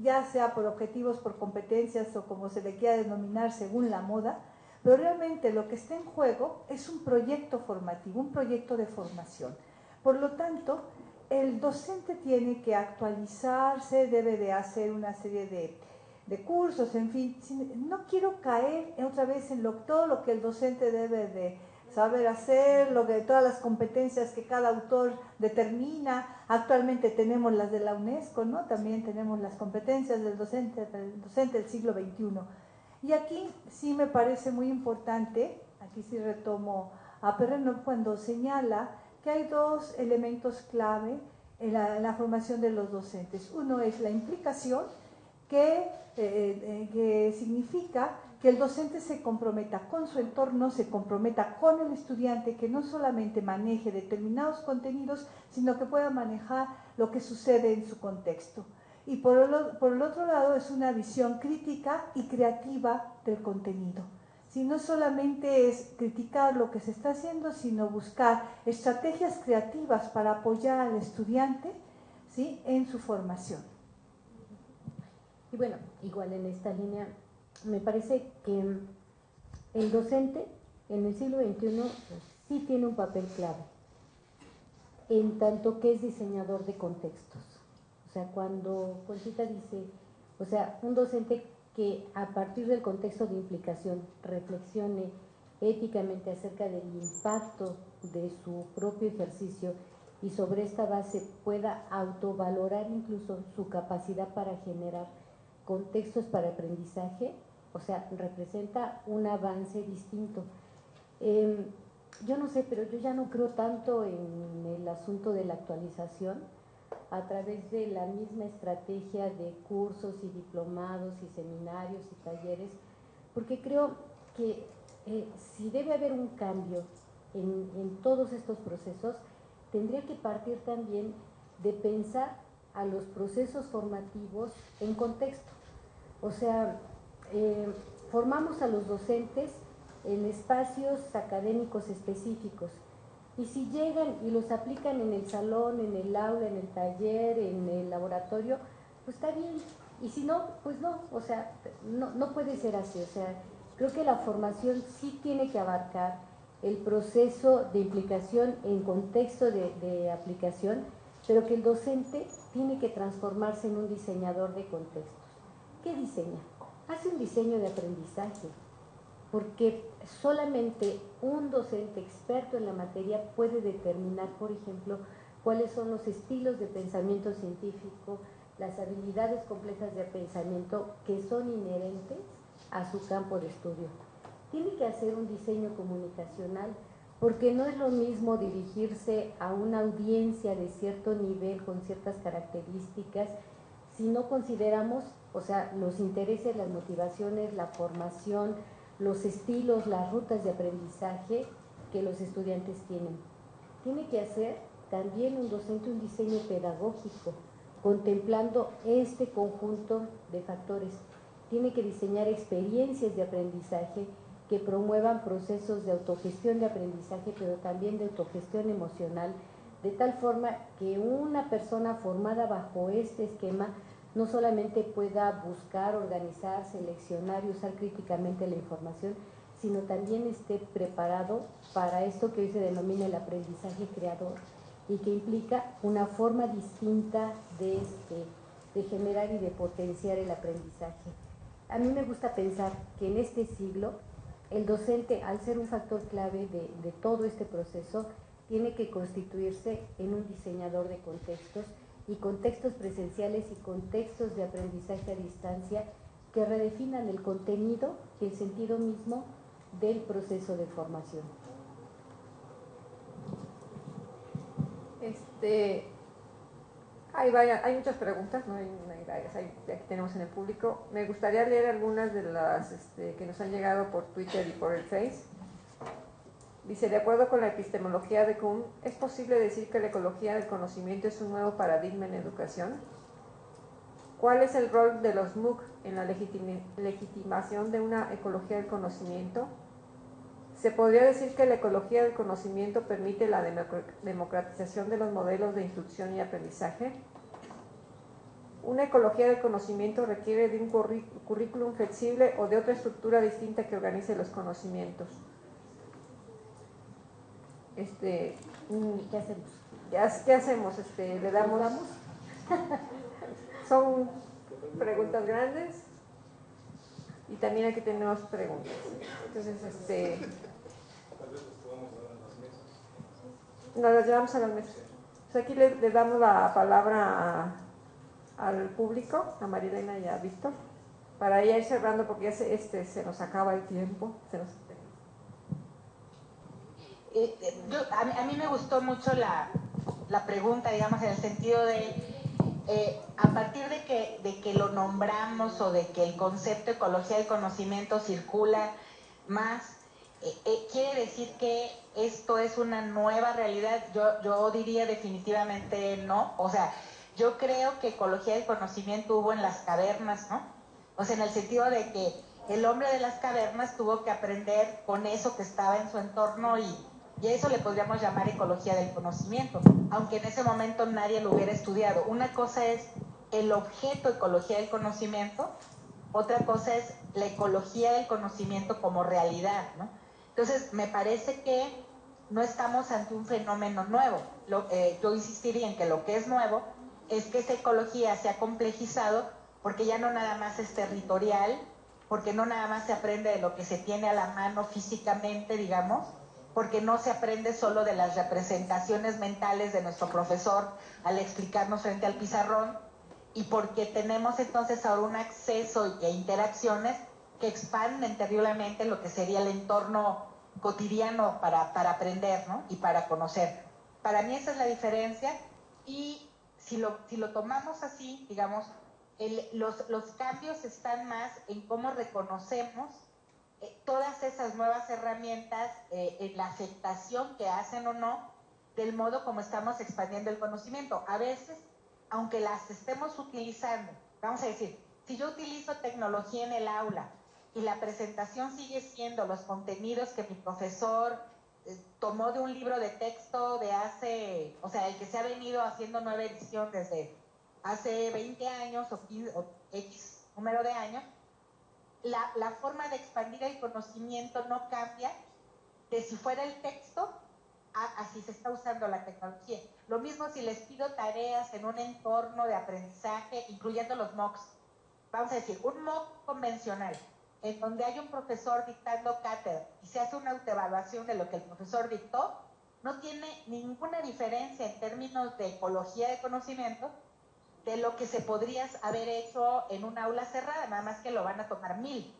ya sea por objetivos, por competencias o como se le quiera denominar según la moda, pero realmente lo que está en juego es un proyecto formativo, un proyecto de formación. Por lo tanto, el docente tiene que actualizarse, debe de hacer una serie de cursos, en fin. No quiero caer otra vez en todo lo que el docente debe de saber hacer, todas las competencias que cada autor determina. Actualmente tenemos las de la UNESCO, ¿no? También tenemos las competencias del docente del siglo XXI. Y aquí sí me parece muy importante, aquí sí retomo a Perrenot cuando señala que hay dos elementos clave en la formación de los docentes. Uno es la implicación, que significa que el docente se comprometa con su entorno, se comprometa con el estudiante, que no solamente maneje determinados contenidos, sino que pueda manejar lo que sucede en su contexto. Y por el otro lado es una visión crítica y creativa del contenido. Si no solamente es criticar lo que se está haciendo, sino buscar estrategias creativas para apoyar al estudiante, ¿sí?, en su formación. Y bueno, igual en esta línea, me parece que el docente en el siglo XXI sí tiene un papel clave, en tanto que es diseñador de contextos. O sea, cuando Conchita dice, o sea, un docente que a partir del contexto de implicación reflexione éticamente acerca del impacto de su propio ejercicio y sobre esta base pueda autovalorar incluso su capacidad para generar contextos para aprendizaje, o sea, representa un avance distinto. Yo no sé, pero yo ya no creo tanto en el asunto de la actualización a través de la misma estrategia de cursos y diplomados y seminarios y talleres, porque creo que si debe haber un cambio en todos estos procesos, tendría que partir también de pensar a los procesos formativos en contexto. O sea, formamos a los docentes en espacios académicos específicos, y si llegan y los aplican en el salón, en el aula, en el taller, en el laboratorio, pues está bien, y si no, pues no. O sea, no puede ser así. O sea, creo que la formación sí tiene que abarcar el proceso de implicación en contexto de aplicación, pero que el docente tiene que transformarse en un diseñador de contextos. ¿Qué diseña? Hace un diseño de aprendizaje, porque solamente un docente experto en la materia puede determinar, por ejemplo, cuáles son los estilos de pensamiento científico, las habilidades complejas de pensamiento que son inherentes a su campo de estudio. Tiene que hacer un diseño comunicacional, porque no es lo mismo dirigirse a una audiencia de cierto nivel con ciertas características si no consideramos, o sea, los intereses, las motivaciones, la formación, los estilos, las rutas de aprendizaje que los estudiantes tienen. Tiene que hacer también un docente un diseño pedagógico, contemplando este conjunto de factores. Tiene que diseñar experiencias de aprendizaje que promuevan procesos de autogestión de aprendizaje, pero también de autogestión emocional, de tal forma que una persona formada bajo este esquema no solamente pueda buscar, organizar, seleccionar y usar críticamente la información, sino también esté preparado para esto que hoy se denomina el aprendizaje creador y que implica una forma distinta de generar y de potenciar el aprendizaje. A mí me gusta pensar que en este siglo el docente, al ser un factor clave de todo este proceso, tiene que constituirse en un diseñador de contextos y contextos presenciales y contextos de aprendizaje a distancia que redefinan el contenido y el sentido mismo del proceso de formación. Hay muchas preguntas, ¿no? Hay varias, aquí tenemos en el público. Me gustaría leer algunas de las que nos han llegado por Twitter y por el Face. Dice, de acuerdo con la epistemología de Kuhn, ¿es posible decir que la ecología del conocimiento es un nuevo paradigma en educación? ¿Cuál es el rol de los MOOC en la legitimación de una ecología del conocimiento? ¿Se podría decir que la ecología del conocimiento permite la democratización de los modelos de instrucción y aprendizaje? ¿Una ecología del conocimiento requiere de un currículum flexible o de otra estructura distinta que organice los conocimientos? ¿Qué hacemos? ¿Qué hacemos? ¿Le damos? Son preguntas grandes y también aquí tenemos preguntas. Entonces, nos las llevamos a las mesas. Entonces aquí le damos la palabra al público, a Marilena y a Víctor, para ya ir cerrando porque ya se nos acaba el tiempo. A mí me gustó mucho la pregunta, digamos, en el sentido de, a partir de que lo nombramos o de que el concepto de ecología del conocimiento circula más, ¿quiere decir que esto es una nueva realidad? Yo diría definitivamente no. O sea, yo creo que ecología del conocimiento hubo en las cavernas, ¿no? O sea, en el sentido de que el hombre de las cavernas tuvo que aprender con eso que estaba en su entorno y a eso le podríamos llamar ecología del conocimiento, aunque en ese momento nadie lo hubiera estudiado. Una cosa es el objeto ecología del conocimiento, otra cosa es la ecología del conocimiento como realidad, ¿no? Entonces, me parece que no estamos ante un fenómeno nuevo. Yo insistiría en que lo que es nuevo es que esa ecología se ha complejizado porque ya no nada más es territorial, porque no nada más se aprende de lo que se tiene a la mano físicamente, digamos, porque no se aprende solo de las representaciones mentales de nuestro profesor al explicarnos frente al pizarrón, y porque tenemos entonces ahora un acceso e interacciones que expanden terriblemente lo que sería el entorno cotidiano para aprender, ¿no? Y para conocer. Para mí esa es la diferencia, y si lo tomamos así, digamos, los cambios están más en cómo reconocemos todas esas nuevas herramientas, en la aceptación que hacen o no del modo como estamos expandiendo el conocimiento. A veces, aunque las estemos utilizando, vamos a decir, si yo utilizo tecnología en el aula y la presentación sigue siendo los contenidos que mi profesor tomó de un libro de texto de hace, o sea, el que se ha venido haciendo nueva edición desde hace 20 años o X número de años, la forma de expandir el conocimiento no cambia de si fuera el texto a si se está usando la tecnología. Lo mismo si les pido tareas en un entorno de aprendizaje, incluyendo los MOOCs. Vamos a decir, un MOOC convencional, en donde hay un profesor dictando cátedra y se hace una autoevaluación de lo que el profesor dictó, no tiene ninguna diferencia en términos de ecología de conocimiento de lo que se podría haber hecho en un aula cerrada, nada más que lo van a tomar 1000.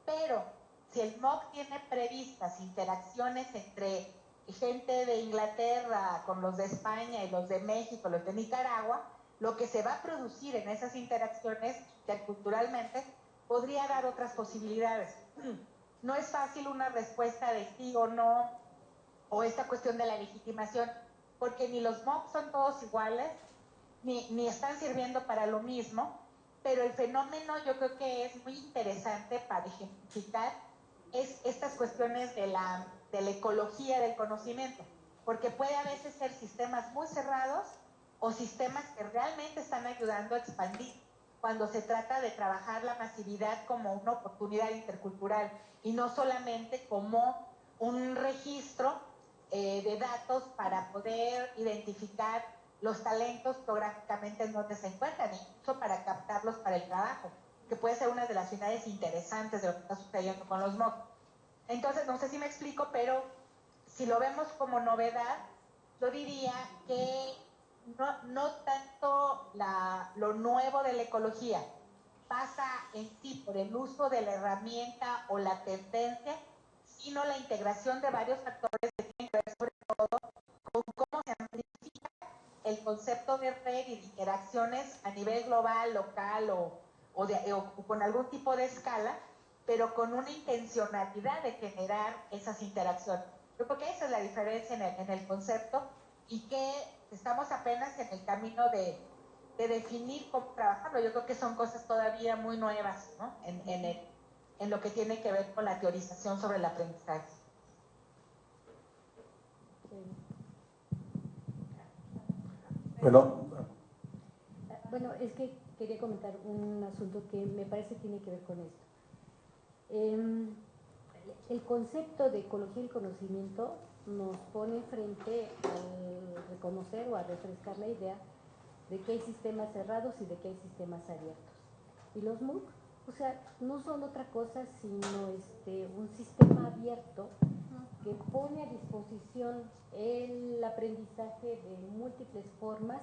Pero si el MOOC tiene previstas interacciones entre gente de Inglaterra con los de España y los de México, los de Nicaragua, lo que se va a producir en esas interacciones interculturalmente podría dar otras posibilidades. No es fácil una respuesta de sí o no, o esta cuestión de la legitimación, porque ni los MOOC son todos iguales, ni están sirviendo para lo mismo, pero el fenómeno yo creo que es muy interesante para ejemplificar estas cuestiones de la ecología del conocimiento, porque puede a veces ser sistemas muy cerrados o sistemas que realmente están ayudando a expandir cuando se trata de trabajar la masividad como una oportunidad intercultural y no solamente como un registro de datos para poder identificar los talentos geográficamente en donde se encuentran, incluso para captarlos para el trabajo, que puede ser una de las finalidades interesantes de lo que está sucediendo con los MOOC. Entonces, no sé si me explico, pero si lo vemos como novedad, yo diría que no tanto lo nuevo de la ecología pasa en sí por el uso de la herramienta o la tendencia, sino la integración de varios factores que tienen que ver sobre todo con cómo se amplifica el concepto de red y de interacciones a nivel global, local o con algún tipo de escala, pero con una intencionalidad de generar esas interacciones. Yo creo que esa es la diferencia en el concepto y que estamos apenas en el camino de definir cómo trabajarlo. Yo creo que son cosas todavía muy nuevas, ¿no? En lo que tiene que ver con la teorización sobre el aprendizaje. Bueno, es que quería comentar un asunto que me parece tiene que ver con esto. El concepto de ecología del conocimiento nos pone frente al reconocer o a refrescar la idea de que hay sistemas cerrados y de que hay sistemas abiertos. Y los MOOC, o sea, no son otra cosa sino un sistema abierto que pone a disposición el aprendizaje de múltiples formas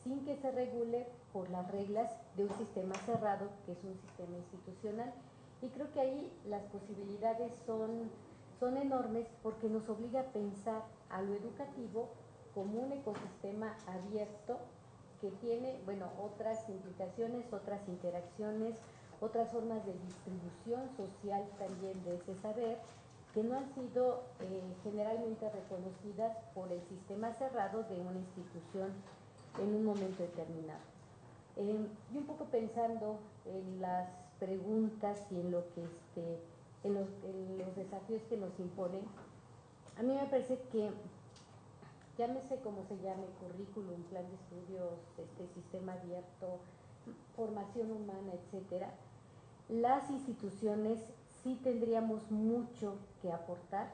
sin que se regule por las reglas de un sistema cerrado que es un sistema institucional. Y creo que ahí las posibilidades son enormes porque nos obliga a pensar a lo educativo como un ecosistema abierto que tiene, bueno, otras implicaciones, otras interacciones, otras formas de distribución social también de ese saber que no han sido generalmente reconocidas por el sistema cerrado de una institución en un momento determinado. Y un poco pensando en las preguntas y en lo que en los desafíos que nos imponen, a mí me parece que llámese como se llame, currículum, plan de estudios, sistema abierto, formación humana, etcétera, las instituciones sí tendríamos mucho que aportar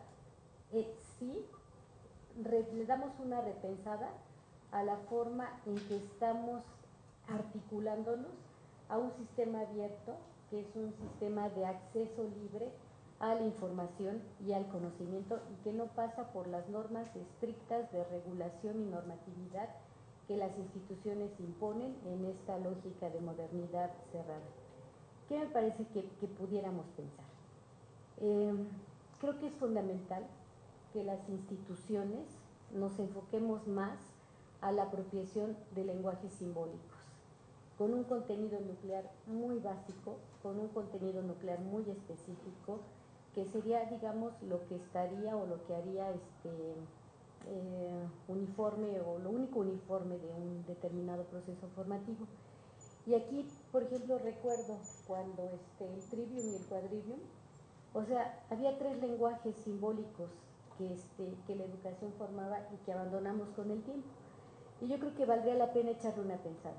si le damos una repensada a la forma en que estamos articulándonos a un sistema abierto, que es un sistema de acceso libre a la información y al conocimiento y que no pasa por las normas estrictas de regulación y normatividad que las instituciones imponen en esta lógica de modernidad cerrada. ¿Qué me parece que pudiéramos pensar? Creo que es fundamental que las instituciones nos enfoquemos más a la apropiación de lenguajes simbólicos, con un contenido nuclear muy básico, con un contenido nuclear muy específico, que sería, digamos, lo que estaría o lo que haría uniforme o lo único uniforme de un determinado proceso formativo. Y aquí, por ejemplo, recuerdo cuando el trivium y el quadrivium, o sea, había 3 lenguajes simbólicos que la educación formaba y que abandonamos con el tiempo. Y yo creo que valdría la pena echarle una pensada.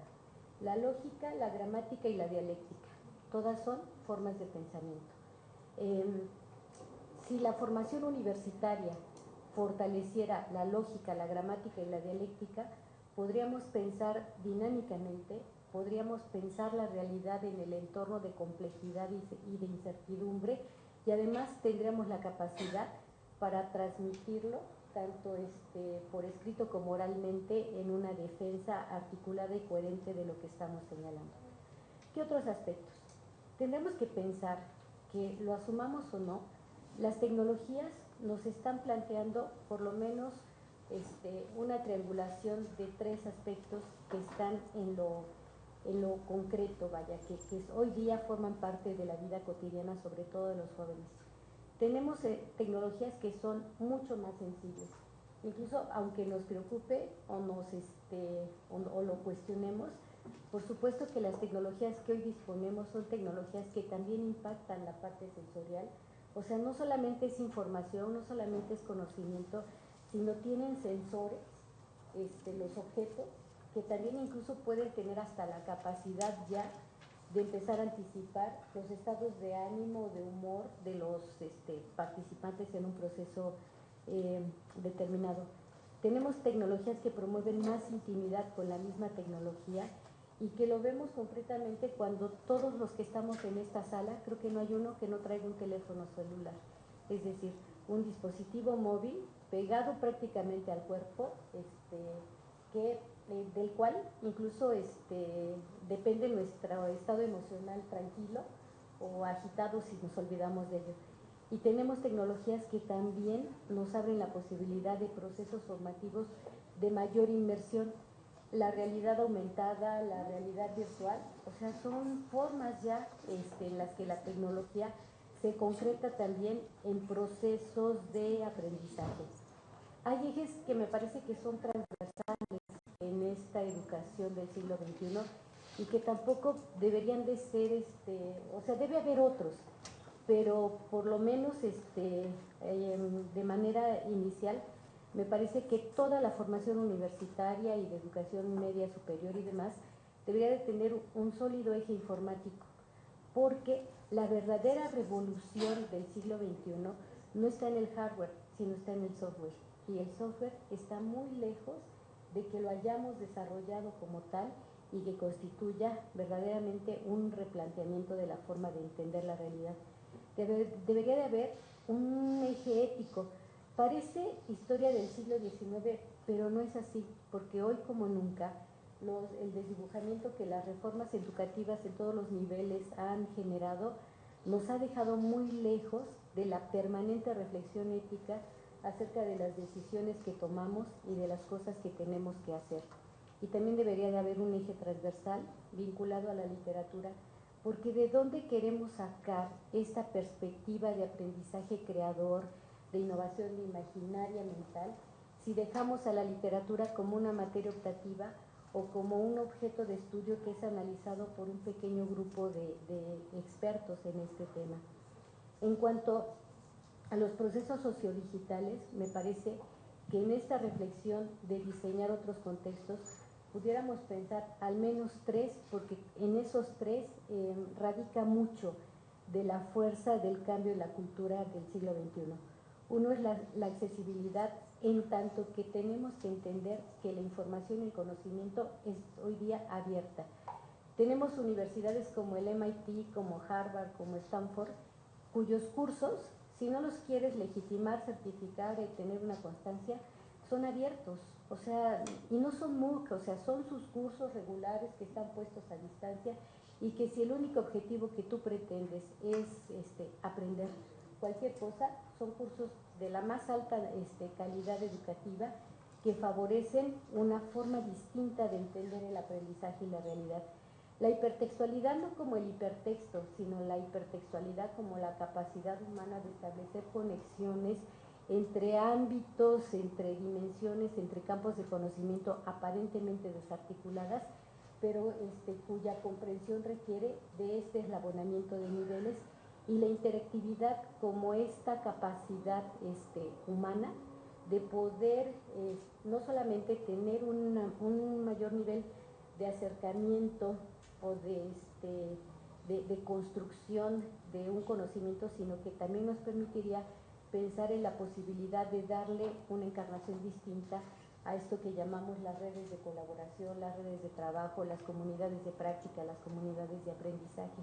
La lógica, la gramática y la dialéctica, todas son formas de pensamiento. Si la formación universitaria fortaleciera la lógica, la gramática y la dialéctica, podríamos pensar dinámicamente, podríamos pensar la realidad en el entorno de complejidad y de incertidumbre, y además tendríamos la capacidad para transmitirlo tanto por escrito como oralmente en una defensa articulada y coherente de lo que estamos señalando. ¿Qué otros aspectos? Tendremos que pensar que, lo asumamos o no, las tecnologías nos están planteando por lo menos una triangulación de 3 aspectos que están en lo concreto, vaya, que hoy día forman parte de la vida cotidiana, sobre todo de los jóvenes. Tenemos tecnologías que son mucho más sensibles, incluso aunque nos preocupe o lo cuestionemos, por supuesto que las tecnologías que hoy disponemos son tecnologías que también impactan la parte sensorial, o sea, no solamente es información, no solamente es conocimiento, sino tienen sensores, los objetos, que también incluso pueden tener hasta la capacidad ya de empezar a anticipar los estados de ánimo, de humor de los participantes en un proceso determinado. Tenemos tecnologías que promueven más intimidad con la misma tecnología y que lo vemos concretamente cuando todos los que estamos en esta sala, creo que no hay uno que no traiga un teléfono celular, es decir, un dispositivo móvil pegado prácticamente al cuerpo, del cual incluso depende nuestro estado emocional tranquilo o agitado si nos olvidamos de ello. Y tenemos tecnologías que también nos abren la posibilidad de procesos formativos de mayor inmersión. La realidad aumentada, la realidad virtual, o sea, son formas ya en las que la tecnología se concreta también en procesos de aprendizaje. Hay ejes que me parece que son transversales en esta educación del siglo XXI y que tampoco deberían de ser, o sea, debe haber otros, pero por lo menos de manera inicial me parece que toda la formación universitaria y de educación media superior y demás debería de tener un sólido eje informático, porque la verdadera revolución del siglo XXI no está en el hardware, sino está en el software, y el software está muy lejos de que lo hayamos desarrollado como tal y que constituya verdaderamente un replanteamiento de la forma de entender la realidad. Debería de haber un eje ético. Parece historia del siglo XIX, pero no es así, porque hoy como nunca el desdibujamiento que las reformas educativas en todos los niveles han generado nos ha dejado muy lejos de la permanente reflexión ética acerca de las decisiones que tomamos y de las cosas que tenemos que hacer. Y también debería de haber un eje transversal vinculado a la literatura, porque ¿de dónde queremos sacar esta perspectiva de aprendizaje creador, de innovación imaginaria mental, si dejamos a la literatura como una materia optativa o como un objeto de estudio que es analizado por un pequeño grupo de expertos en este tema? En cuanto a los procesos sociodigitales, me parece que en esta reflexión de diseñar otros contextos pudiéramos pensar al menos tres, porque en esos tres radica mucho de la fuerza del cambio en la cultura del siglo XXI. Uno es la accesibilidad, en tanto que tenemos que entender que la información y el conocimiento es hoy día abierta. Tenemos universidades como el MIT, como Harvard, como Stanford, cuyos cursos, si no los quieres legitimar, certificar y tener una constancia, son abiertos, o sea, y no son MOOC, o sea, son sus cursos regulares que están puestos a distancia y que si el único objetivo que tú pretendes es aprender cualquier cosa, son cursos de la más alta calidad educativa que favorecen una forma distinta de entender el aprendizaje y la realidad. La hipertextualidad no como el hipertexto, sino la hipertextualidad como la capacidad humana de establecer conexiones entre ámbitos, entre dimensiones, entre campos de conocimiento aparentemente desarticuladas, pero cuya comprensión requiere de este eslabonamiento de niveles, y la interactividad como esta capacidad humana de poder no solamente tener un mayor nivel de acercamiento o de construcción de un conocimiento, sino que también nos permitiría pensar en la posibilidad de darle una encarnación distinta a esto que llamamos las redes de colaboración, las redes de trabajo, las comunidades de práctica, las comunidades de aprendizaje.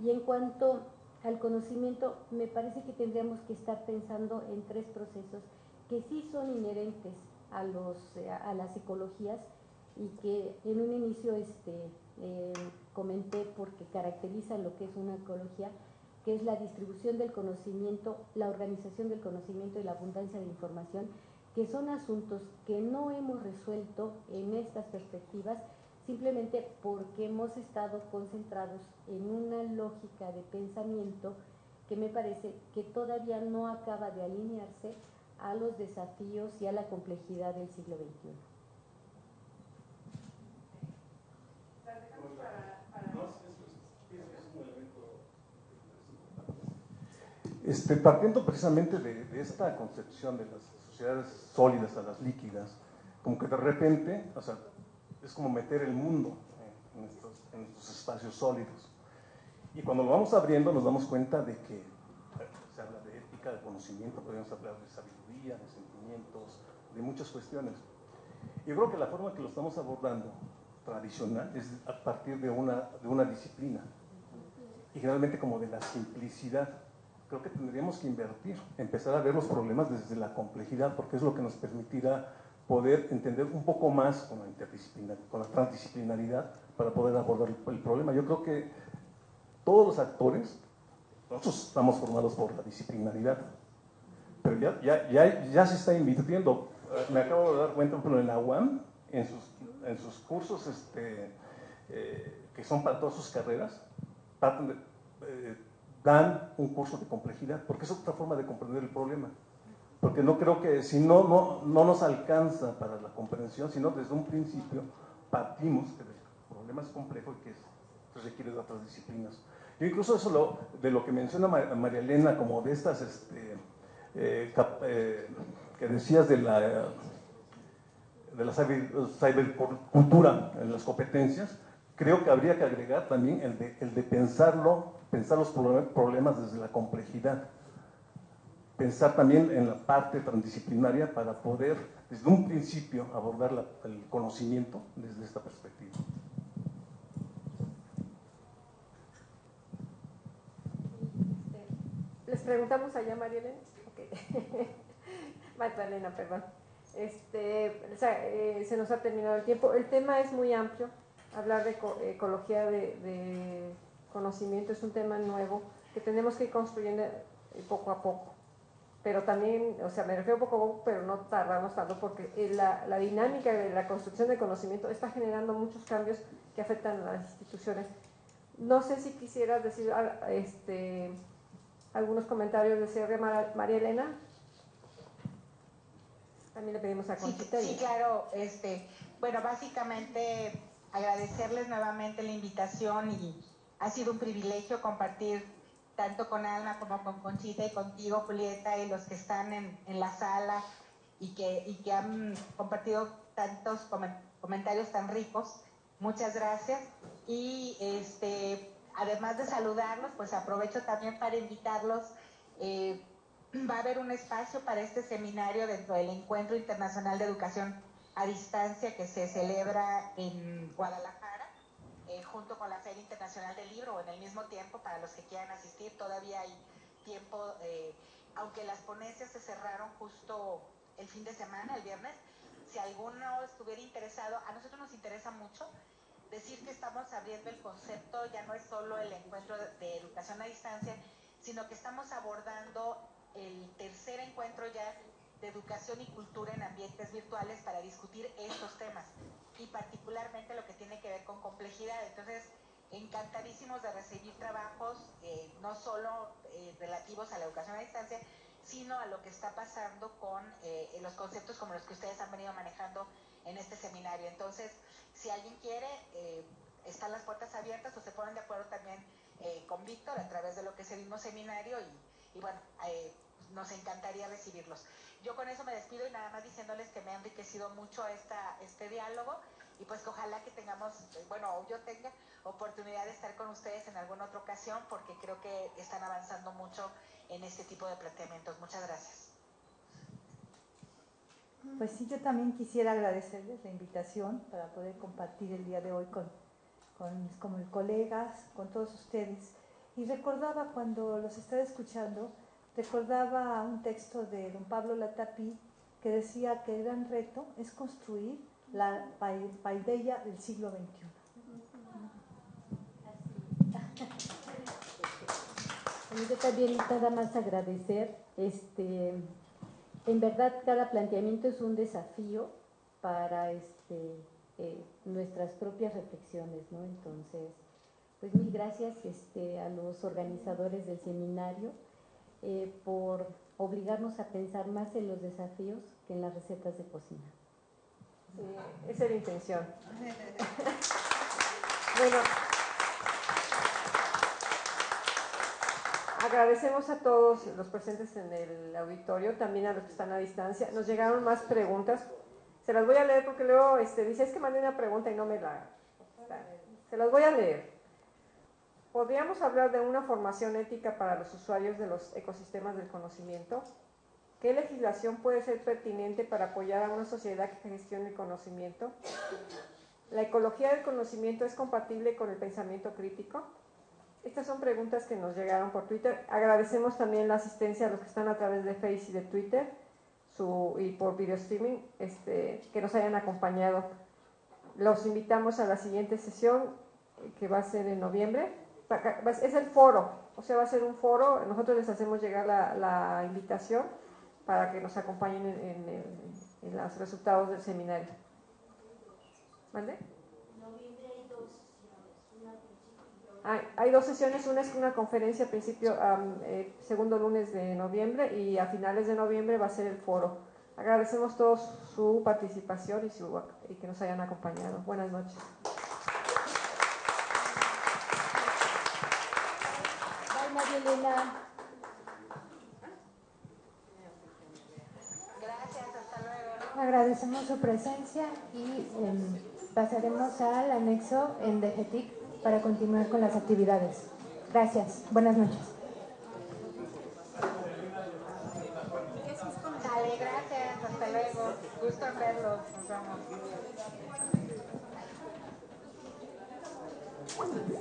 Y en cuanto al conocimiento, me parece que tendríamos que estar pensando en tres procesos que sí son inherentes a las ecologías y que en un inicio comenté porque caracterizan lo que es una ecología, que es la distribución del conocimiento, la organización del conocimiento y la abundancia de información, que son asuntos que no hemos resuelto en estas perspectivas simplemente porque hemos estado concentrados en una lógica de pensamiento que me parece que todavía no acaba de alinearse a los desafíos y a la complejidad del siglo XXI. Partiendo precisamente de esta concepción de las sociedades sólidas a las líquidas, como que de repente, o sea, es como meter el mundo en estos espacios sólidos. Y cuando lo vamos abriendo nos damos cuenta de que se habla de ética, de conocimiento, podemos hablar de sabiduría, de sentimientos, de muchas cuestiones. Yo creo que la forma que lo estamos abordando tradicional es a partir de una disciplina y generalmente como de la simplicidad. Creo que tendríamos que invertir, empezar a ver los problemas desde la complejidad, porque es lo que nos permitirá poder entender un poco más con la transdisciplinaridad para poder abordar el problema. Yo creo que todos los actores, nosotros estamos formados por la disciplinaridad, pero ya se está invirtiendo. Me acabo de dar cuenta, por ejemplo, en la UAM, en sus cursos que son para todas sus carreras, dan un curso de complejidad, porque es otra forma de comprender el problema. Porque no creo que, si no nos alcanza para la comprensión, sino desde un principio partimos que el problema es complejo y que se requiere de otras disciplinas. Yo incluso eso de lo que menciona María Elena, como de estas, que decías de la cybercultura en las competencias, creo que habría que agregar también el de pensar los problemas desde la complejidad. Pensar también en la parte transdisciplinaria para poder, desde un principio, abordar el conocimiento desde esta perspectiva. Les preguntamos allá, María Elena. Okay. Magdalena, perdón. Se nos ha terminado el tiempo. El tema es muy amplio. Hablar de ecología de conocimiento es un tema nuevo que tenemos que ir construyendo poco a poco. Pero también, o sea, me refiero poco a poco, pero no tardarnos tanto, porque la dinámica de la construcción de conocimiento está generando muchos cambios que afectan a las instituciones. No sé si quisieras decir algunos comentarios de cierre, María Elena. También le pedimos a Conchita. Sí, claro. Bueno, básicamente agradecerles nuevamente la invitación y ha sido un privilegio compartir tanto con Alma como con Conchita y contigo, Julieta, y los que están en la sala y que han compartido tantos comentarios tan ricos. Muchas gracias. Y además de saludarlos, pues aprovecho también para invitarlos. Va a haber un espacio para este seminario dentro del Encuentro Internacional de Educación a Distancia que se celebra en Guadalajara, junto con la Feria Internacional del Libro, o en el mismo tiempo, para los que quieran asistir. Todavía hay tiempo, aunque las ponencias se cerraron justo el fin de semana, el viernes. Si alguno estuviera interesado, a nosotros nos interesa mucho decir que estamos abriendo el concepto, ya no es solo el encuentro de educación a distancia, sino que estamos abordando el tercer encuentro ya de educación y cultura en ambientes virtuales para discutir estos temas y particularmente lo que tiene que ver con complejidad. Entonces, encantadísimos de recibir trabajos no solo relativos a la educación a distancia, sino a lo que está pasando con los conceptos como los que ustedes han venido manejando en este seminario. Entonces, si alguien quiere, están las puertas abiertas, o se ponen de acuerdo también con Víctor a través de lo que es el mismo seminario y bueno, nos encantaría recibirlos. Yo con eso me despido y nada más diciéndoles que me ha enriquecido mucho este diálogo y pues que ojalá que tengamos, bueno, yo tenga oportunidad de estar con ustedes en alguna otra ocasión, porque creo que están avanzando mucho en este tipo de planteamientos. Muchas gracias. Pues sí, yo también quisiera agradecerles la invitación para poder compartir el día de hoy con mis colegas, con todos ustedes. Y recordaba, cuando los estaba escuchando, recordaba un texto de don Pablo Latapí que decía que el gran reto es construir la paideia del siglo XXI. Yo también nada más agradecer, en verdad cada planteamiento es un desafío para nuestras propias reflexiones, ¿no? Entonces, pues mil gracias a los organizadores del seminario por obligarnos a pensar más en los desafíos que en las recetas de cocina. Sí, esa es la intención. Bueno, agradecemos a todos los presentes en el auditorio, también a los que están a distancia. Nos llegaron más preguntas. Se las voy a leer porque luego dice, es que mandé una pregunta y no me la... Se las voy a leer. ¿Podríamos hablar de una formación ética para los usuarios de los ecosistemas del conocimiento? ¿Qué legislación puede ser pertinente para apoyar a una sociedad que gestione el conocimiento? ¿La ecología del conocimiento es compatible con el pensamiento crítico? Estas son preguntas que nos llegaron por Twitter. Agradecemos también la asistencia a los que están a través de Facebook y de Twitter y por video streaming que nos hayan acompañado. Los invitamos a la siguiente sesión que va a ser en noviembre. Es el foro, o sea, va a ser un foro. Nosotros les hacemos llegar la invitación para que nos acompañen en los resultados del seminario. ¿Vale? En noviembre hay 2 sesiones, una al principio y otra. Hay 2 sesiones, una es una conferencia a principio, segundo lunes de noviembre, y a finales de noviembre va a ser el foro. Agradecemos todos su participación y que nos hayan acompañado. Buenas noches. Bye, María Elena. Agradecemos su presencia y pasaremos al anexo en DGTIC para continuar con las actividades. Gracias. Buenas noches. Dale, gracias. Hasta luego. Gusto en verlos. Nos vemos.